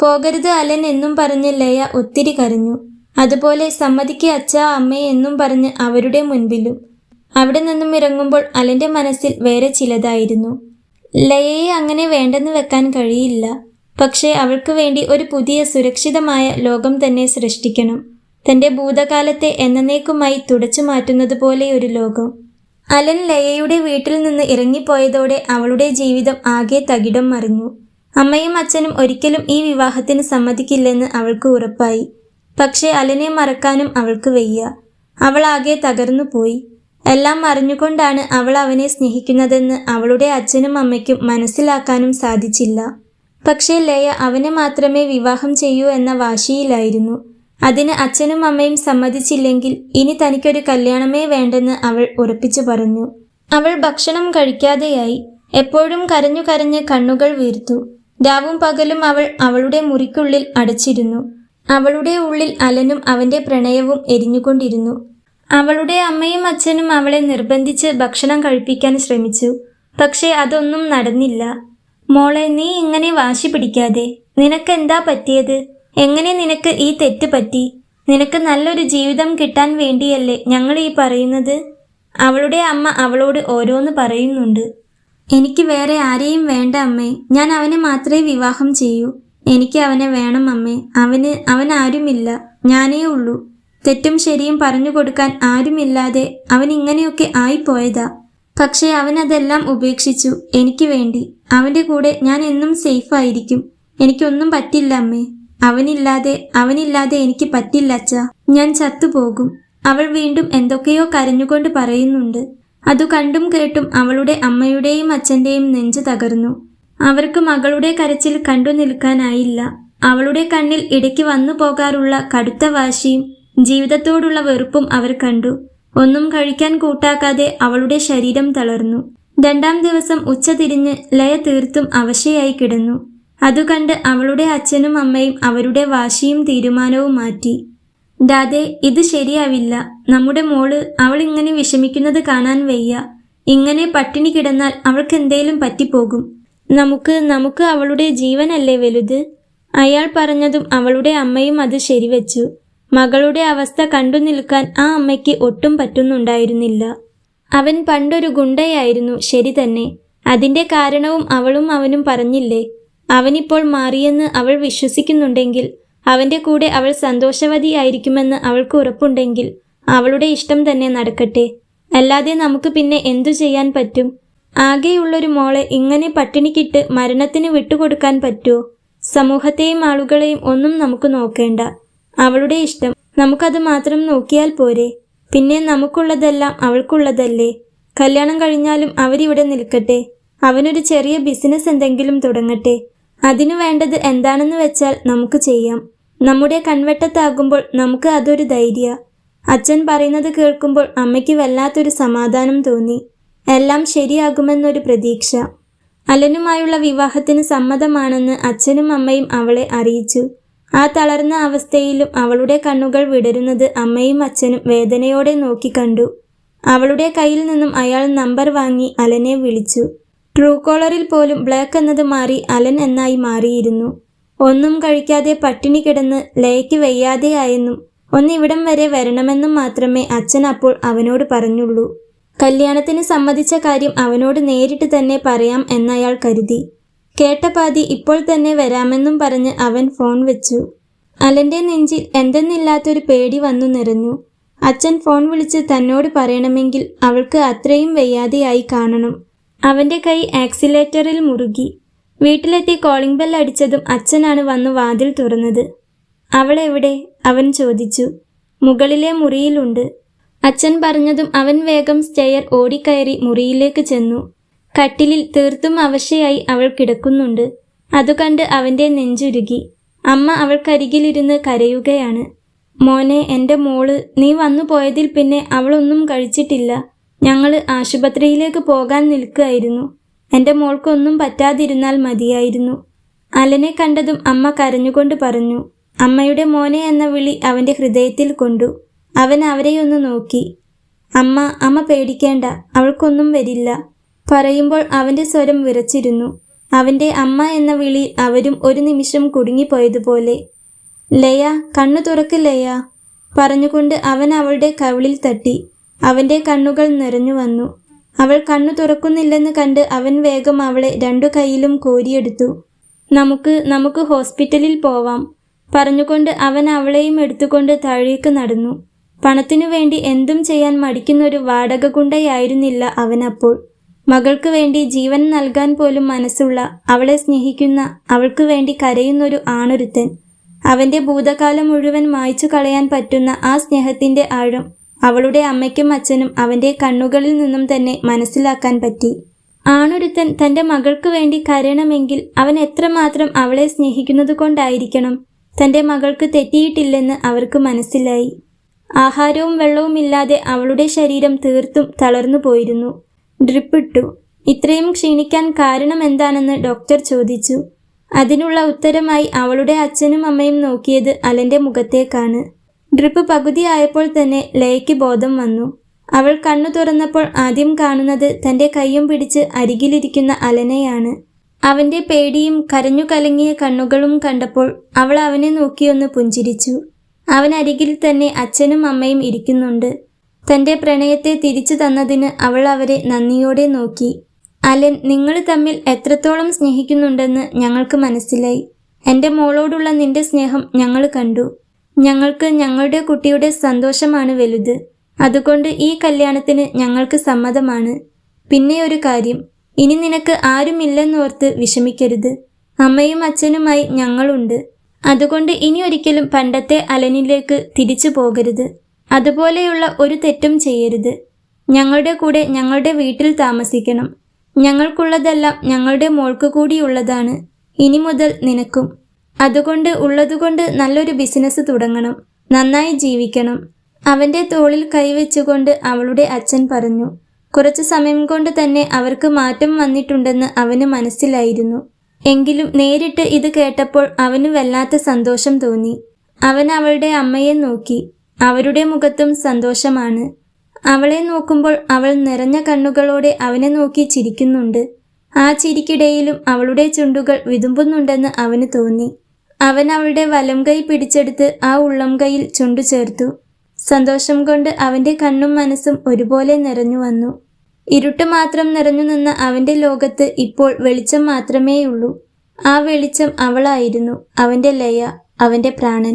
പോകരുത് അലൻ എന്നും പറഞ്ഞ് ലയ ഒത്തിരി കരഞ്ഞു. അതുപോലെ സമ്മതിക്ക് അച്ഛാ അമ്മേ എന്നും പറഞ്ഞ് അവരുടെ മുൻപിലും. അവിടെ നിന്നും ഇറങ്ങുമ്പോൾ അലൻ്റെ മനസ്സിൽ വേറെ ചിലതായിരുന്നു. ലയയെ അങ്ങനെ വേണ്ടെന്ന് വെക്കാൻ കഴിയില്ല. പക്ഷേ അവൾക്ക് വേണ്ടി ഒരു പുതിയ സുരക്ഷിതമായ ലോകം തന്നെ സൃഷ്ടിക്കണം. തൻ്റെ ഭൂതകാലത്തെ എന്നേക്കുമായി തുടച്ചു മാറ്റുന്നത് പോലെ ഒരു ലോകം. അലൻ ലയയുടെ വീട്ടിൽ നിന്ന് ഇറങ്ങിപ്പോയതോടെ അവളുടെ ജീവിതം ആകെ തകിടം മറിഞ്ഞു. അമ്മയും അച്ഛനും ഒരിക്കലും ഈ വിവാഹത്തിന് സമ്മതിക്കില്ലെന്ന് അവൾക്ക് ഉറപ്പായി. പക്ഷേ അലനെ മറക്കാനും അവൾക്ക് വയ്യ. അവൾ ആകെ തകർന്നു പോയി. എല്ലാം അറിഞ്ഞുകൊണ്ടാണ് അവൾ അവനെ സ്നേഹിക്കുന്നതെന്ന് അവളുടെ അച്ഛനും അമ്മയ്ക്കും മനസ്സിലാക്കാനും സാധിച്ചില്ല. പക്ഷേ ലയ അവനെ മാത്രമേ വിവാഹം ചെയ്യൂ എന്ന വാശിയിലായിരുന്നു. അതിന് അച്ഛനും അമ്മയും സമ്മതിച്ചില്ലെങ്കിൽ ഇനി തനിക്കൊരു കല്യാണമേ വേണ്ടെന്ന് അവൾ ഉറപ്പിച്ചു പറഞ്ഞു. അവൾ ഭക്ഷണം കഴിക്കാതെയായി. എപ്പോഴും കരഞ്ഞു കരഞ്ഞ് കണ്ണുകൾ വീർത്തു. രാവും പകലും അവൾ അവളുടെ മുറിക്കുള്ളിൽ അടച്ചിരുന്നു. അവളുടെ ഉള്ളിൽ അലനും അവൻ്റെ പ്രണയവും എരിഞ്ഞുകൊണ്ടിരുന്നു. അവളുടെ അമ്മയും അച്ഛനും അവളെ നിർബന്ധിച്ച് ഭക്ഷണം കഴിപ്പിക്കാൻ ശ്രമിച്ചു. പക്ഷേ അതൊന്നും നടന്നില്ല. മോളെ, നീ ഇങ്ങനെ വാശി പിടിക്കാതെ. നിനക്കെന്താ പറ്റിയത്? എങ്ങനെ നിനക്ക് ഈ തെറ്റ് പറ്റി? നിനക്ക് നല്ലൊരു ജീവിതം കിട്ടാൻ വേണ്ടിയല്ലേ ഞങ്ങൾ ഈ പറയുന്നത്? അവളുടെ അമ്മ അവളോട് ഓരോന്ന് പറയുന്നുണ്ട്. എനിക്ക് വേറെ ആരെയും വേണ്ട അമ്മേ. ഞാൻ അവനെ മാത്രമേ വിവാഹം ചെയ്യൂ. എനിക്ക് അവനെ വേണം അമ്മേ. അവൻ ആരുമില്ല, ഞാനേ ഉള്ളൂ. തെറ്റും ശരിയും പറഞ്ഞു കൊടുക്കാൻ ആരുമില്ലാതെ അവൻ ഇങ്ങനെയൊക്കെ ആയിപ്പോയതാ. പക്ഷേ അവൻ അതെല്ലാം ഉപേക്ഷിച്ചു എനിക്ക് വേണ്ടി. അവൻ്റെ കൂടെ ഞാൻ എന്നും സേഫായിരിക്കും. എനിക്കൊന്നും പറ്റില്ല അമ്മേ. അവനില്ലാതെ എനിക്ക് പറ്റില്ല അച്ഛാ. ഞാൻ ചത്തുപോകും. അവൾ വീണ്ടും എന്തൊക്കെയോ കരഞ്ഞുകൊണ്ട് പറയുന്നുണ്ട്. അതു കണ്ടും കേട്ടും അവളുടെ അമ്മയുടെയും അച്ഛൻ്റെയും നെഞ്ചു തകർന്നു. അവർക്ക് മകളുടെ കരച്ചിൽ കണ്ടു നിൽക്കാനായില്ല. അവളുടെ കണ്ണിൽ ഇടയ്ക്ക് വന്നു പോകാറുള്ള കടുത്ത വാശിയും ജീവിതത്തോടുള്ള വെറുപ്പും അവർ കണ്ടു. ഒന്നും കഴിക്കാൻ കൂട്ടാക്കാതെ അവളുടെ ശരീരം തളർന്നു. 2-ാം ദിവസം ഉച്ച തിരിഞ്ഞ് ലയ തീർത്തും അവശയായി കിടന്നു. അതുകണ്ട് അവളുടെ അച്ഛനും അമ്മയും അവരുടെ വാശിയും തീരുമാനവും മാറ്റി. ദാദേ, ഇത് ശരിയാവില്ല. നമ്മുടെ മോള് അവൾ ഇങ്ങനെ വിഷമിക്കുന്നത് കാണാൻ വയ്യ. ഇങ്ങനെ പട്ടിണി കിടന്നാൽ അവൾക്ക് എന്തേലും പറ്റിപ്പോകും. നമുക്ക് അവളുടെ ജീവനല്ലേ വലുത്. അയാൾ പറഞ്ഞതും അവളുടെ അമ്മയും അത് ശരിവെച്ചു. മകളുടെ അവസ്ഥ കണ്ടു നിൽക്കാൻ ആ അമ്മയ്ക്ക് ഒട്ടും പറ്റുന്നുണ്ടായിരുന്നില്ല. അവൻ പണ്ടൊരു ഗുണ്ടയായിരുന്നു, ശരി തന്നെ. അതിന്റെ കാരണവും അവളും അവനും പറഞ്ഞില്ലേ. അവനിപ്പോൾ മാറിയെന്ന് അവൾ വിശ്വസിക്കുന്നുണ്ടെങ്കിൽ, അവന്റെ കൂടെ അവൾ സന്തോഷവതിയായിരിക്കുമെന്ന് അവൾക്ക് ഉറപ്പുണ്ടെങ്കിൽ, അവളുടെ ഇഷ്ടം തന്നെ നടക്കട്ടെ. അല്ലാതെ നമുക്ക് പിന്നെ എന്തു ചെയ്യാൻ പറ്റും? ആകെയുള്ളൊരു മോളെ ഇങ്ങനെ പട്ടിണിക്കിട്ട് മരണത്തിന് വിട്ടുകൊടുക്കാൻ പറ്റുമോ? സമൂഹത്തെയും ആളുകളെയും ഒന്നും നമുക്ക് നോക്കേണ്ട. അവളുടെ ഇഷ്ടം, നമുക്കത് മാത്രം നോക്കിയാൽ പോരെ? പിന്നെ നമുക്കുള്ളതെല്ലാം അവൾക്കുള്ളതല്ലേ? കല്യാണം കഴിഞ്ഞാലും അവരിവിടെ നിൽക്കട്ടെ. അവനൊരു ചെറിയ ബിസിനസ് എന്തെങ്കിലും തുടങ്ങട്ടെ. അതിനു വേണ്ടത് എന്താണെന്ന് വെച്ചാൽ നമുക്ക് ചെയ്യാം. നമ്മുടെ കൺവെട്ടത്താകുമ്പോൾ നമുക്ക് അതൊരു ധൈര്യ. അച്ഛൻ പറയുന്നത് കേൾക്കുമ്പോൾ അമ്മയ്ക്ക് വല്ലാത്തൊരു സമാധാനം തോന്നി. എല്ലാം ശരിയാകുമെന്നൊരു പ്രതീക്ഷ. അലനുമായുള്ള വിവാഹത്തിന് സമ്മതമാണെന്ന് അച്ഛനും അമ്മയും അവളെ അറിയിച്ചു. ആ തളർന്ന അവസ്ഥയിലും അവളുടെ കണ്ണുകൾ വിടരുന്നത് അമ്മയും അച്ഛനും വേദനയോടെ നോക്കിക്കണ്ടു. അവളുടെ കയ്യിൽ നിന്നും അയാൾ നമ്പർ വാങ്ങി അലനെ വിളിച്ചു. ട്രൂ കോളറിൽ പോലും ബ്ലാക്ക് എന്നത് മാറി അലൻ എന്നായി മാറിയിരുന്നു. ഒന്നും കഴിക്കാതെ പട്ടിണി കിടന്ന് ലയയ്ക്ക് വയ്യാതെയായെന്നും ഒന്നിവിടം വരെ വരണമെന്നും മാത്രമേ അച്ഛൻ അപ്പോൾ അവനോട് പറഞ്ഞുള്ളൂ. കല്യാണത്തിന് സമ്മതിച്ച കാര്യം അവനോട് നേരിട്ട് തന്നെ പറയാം എന്നയാൾ കരുതി. കേട്ട പാതി ഇപ്പോൾ തന്നെ വരാമെന്നും പറഞ്ഞ് അവൻ ഫോൺ വെച്ചു. അലന്റെ നെഞ്ചിൽ എന്തെന്നില്ലാത്തൊരു പേടി വന്നു നിറഞ്ഞു. അച്ഛൻ ഫോൺ വിളിച്ച് തന്നോട് പറയണമെങ്കിൽ അവൾക്ക് അത്രയും വയ്യാതെയായി കാണണം. അവന്റെ കൈ ആക്സിലേറ്ററിൽ മുറുകി. വീട്ടിലെത്തി കോളിംഗ് ബെൽ അടിച്ചതും അച്ഛനാണ് വന്നു വാതിൽ തുറന്നത്. അവളെവിടെ? അവൻ ചോദിച്ചു. മുകളിലെ മുറിയിലുണ്ട്. അച്ഛൻ പറഞ്ഞതും അവൻ വേഗം സ്റ്റെയർ ഓടിക്കയറി മുറിയിലേക്ക് ചെന്നു. കട്ടിലിൽ തീർത്തും അവശയായി അവൾ കിടക്കുന്നുണ്ട്. അതുകണ്ട് അവന്റെ നെഞ്ചുരുകി. അമ്മ അവൾക്കരികിലിരുന്ന് കരയുകയാണ്. മോനെ, എൻ്റെ മോള്, നീ വന്നു പോയതിൽ പിന്നെ അവളൊന്നും കഴിച്ചിട്ടില്ല. ഞങ്ങൾ ആശുപത്രിയിലേക്ക് പോകാൻ നിൽക്കുകയായിരുന്നു. എൻ്റെ മോൾക്കൊന്നും പറ്റാതിരുന്നാൽ മതിയായിരുന്നു. അലനെ കണ്ടതും അമ്മ കരഞ്ഞുകൊണ്ട് പറഞ്ഞു. അമ്മയുടെ മോനെ എന്ന വിളി അവൻ്റെ ഹൃദയത്തിൽ കൊണ്ടു. അവൻ അവരെയൊന്ന് നോക്കി. അമ്മ പേടിക്കേണ്ട, അവൾക്കൊന്നും വരില്ല. പറയുമ്പോൾ അവൻ്റെ സ്വരം വിറച്ചിരുന്നു. അവൻ്റെ അമ്മ എന്ന വിളി അവരും ഒരു നിമിഷം കുടുങ്ങിപ്പോയതുപോലെ. ലയ, കണ്ണു തുറക്ക് ലയ, പറഞ്ഞുകൊണ്ട് അവൻ അവളുടെ കവിളിൽ തട്ടി. അവൻ്റെ കണ്ണുകൾ നിറഞ്ഞു വന്നു. അവൾ കണ്ണു തുറക്കുന്നില്ലെന്ന് കണ്ട് അവൻ വേഗം അവളെ 2 കൈയിലും കോരിയെടുത്തു. നമുക്ക് ഹോസ്പിറ്റലിൽ പോവാം പറഞ്ഞുകൊണ്ട് അവൻ അവളെയും എടുത്തുകൊണ്ട് താഴേക്ക് നടന്നു. പണത്തിനു വേണ്ടി എന്തും ചെയ്യാൻ മടിക്കുന്നൊരു വാടക ഗുണ്ടയായിരുന്നില്ല അവനപ്പോൾ. മകൾക്ക് വേണ്ടി ജീവൻ നൽകാൻ പോലും മനസ്സുള്ള, അവളെ സ്നേഹിക്കുന്ന, അവൾക്ക് വേണ്ടി കരയുന്നൊരു ആണൊരുത്തൻ. അവൻ്റെ ഭൂതകാലം മുഴുവൻ മായ്ച്ചു കളയാൻ പറ്റുന്ന ആ സ്നേഹത്തിൻ്റെ ആഴം അവളുടെ അമ്മയ്ക്കും അച്ഛനും അവൻ്റെ കണ്ണുകളിൽ നിന്നും തന്നെ മനസ്സിലാക്കാൻ പറ്റി. ആണൊരുത്തൻ തൻ്റെ മകൾക്ക് വേണ്ടി കരയണമെങ്കിൽ അവൻ എത്രമാത്രം അവളെ സ്നേഹിക്കുന്നത് കൊണ്ടായിരിക്കണം. തൻ്റെ മകൾക്ക് തെറ്റിയിട്ടില്ലെന്ന് അവർക്ക് മനസ്സിലായി. ആഹാരവും വെള്ളവും ഇല്ലാതെ അവളുടെ ശരീരം തീർത്തും തളർന്നു പോയിരുന്നു. ഡ്രിപ്പിട്ടു. ഇത്രയും ക്ഷീണിക്കാൻ കാരണം എന്താണെന്ന് ഡോക്ടർ ചോദിച്ചു. അതിനുള്ള ഉത്തരമായി അവളുടെ അച്ഛനും അമ്മയും നോക്കിയത് അലൻ്റെ മുഖത്തേക്കാണ്. ഡ്രിപ്പ് പകുതിയായപ്പോൾ തന്നെ ലയയ്ക്ക് ബോധം വന്നു. അവൾ കണ്ണു തുറന്നപ്പോൾ ആദ്യം കാണുന്നത് തൻ്റെ കൈയും പിടിച്ച് അരികിലിരിക്കുന്ന അലനെയാണ്. അവൻ്റെ പേടിയും കരഞ്ഞു കലങ്ങിയ കണ്ണുകളും കണ്ടപ്പോൾ അവൾ അവനെ നോക്കിയൊന്ന് പുഞ്ചിരിച്ചു. അവൻ അരികിൽ തന്നെ അച്ഛനും അമ്മയും ഇരിക്കുന്നുണ്ട്. തൻ്റെ പ്രണയത്തെ തിരിച്ചു തന്നതിന് അവൾ അവരെ നന്ദിയോടെ നോക്കി. അലൻ, നിങ്ങൾ തമ്മിൽ എത്രത്തോളം സ്നേഹിക്കുന്നുണ്ടെന്ന് ഞങ്ങൾക്ക് മനസ്സിലായി. എൻ്റെ മോളോടുള്ള നിന്റെ സ്നേഹം ഞങ്ങൾ കണ്ടു. ഞങ്ങൾക്ക് ഞങ്ങളുടെ കുട്ടിയുടെ സന്തോഷമാണ് വലുത്. അതുകൊണ്ട് ഈ കല്യാണത്തിന് ഞങ്ങൾക്ക് സമ്മതമാണ്. പിന്നെ ഒരു കാര്യം, ഇനി നിനക്ക് ആരുമില്ലെന്നോർത്ത് വിഷമിക്കരുത്. അമ്മയും അച്ഛനുമായി ഞങ്ങളുണ്ട്. അതുകൊണ്ട് ഇനി ഒരിക്കലും പണ്ടത്തെ അലനിലേക്ക് തിരിച്ചു പോകരുത്. അതുപോലെയുള്ള ഒരു തെറ്റും ചെയ്യരുത്. ഞങ്ങളുടെ കൂടെ ഞങ്ങളുടെ വീട്ടിൽ താമസിക്കണം. ഞങ്ങൾക്കുള്ളതെല്ലാം ഞങ്ങളുടെ മോൾക്ക് കൂടിയുള്ളതാണ്. ഇനി മുതൽ നിനക്കും. അതുകൊണ്ട് ഉള്ളതുകൊണ്ട് നല്ലൊരു ബിസിനസ് തുടങ്ങണം. നന്നായി ജീവിക്കണം. അവൻ്റെ തോളിൽ കൈവച്ചുകൊണ്ട് അവളുടെ അച്ഛൻ പറഞ്ഞു. കുറച്ചു സമയം കൊണ്ട് തന്നെ അവർക്ക് മാറ്റം വന്നിട്ടുണ്ടെന്ന് അവന് മനസ്സിലായിരുന്നു. എങ്കിലും നേരിട്ട് ഇത് കേട്ടപ്പോൾ അവന് വല്ലാത്ത സന്തോഷം തോന്നി. അവൻ അവളുടെ അമ്മയെ നോക്കി. അവരുടെ മുഖത്തും സന്തോഷമാണ്. അവളെ നോക്കുമ്പോൾ അവൾ നിറഞ്ഞ കണ്ണുകളോടെ അവനെ നോക്കി ചിരിക്കുന്നുണ്ട്. ആ ചിരിക്കിടയിലും അവളുടെ ചുണ്ടുകൾ വിതുമ്പുന്നുണ്ടെന്ന് അവന് തോന്നി. അവൻ അവളുടെ വലം കൈ പിടിച്ചെടുത്ത് ആ ഉള്ളം കൈയിൽ ചുണ്ടു ചേർത്തു. സന്തോഷം കൊണ്ട് അവൻ്റെ കണ്ണും മനസ്സും ഒരുപോലെ നിറഞ്ഞു വന്നു. ഇരുട്ട് മാത്രം നിറഞ്ഞു നിന്ന അവൻ്റെ ലോകത്ത് ഇപ്പോൾ വെളിച്ചം മാത്രമേയുള്ളൂ. ആ വെളിച്ചം അവളായിരുന്നു, അവൻ്റെ ലയ, അവൻ്റെ പ്രാണൻ.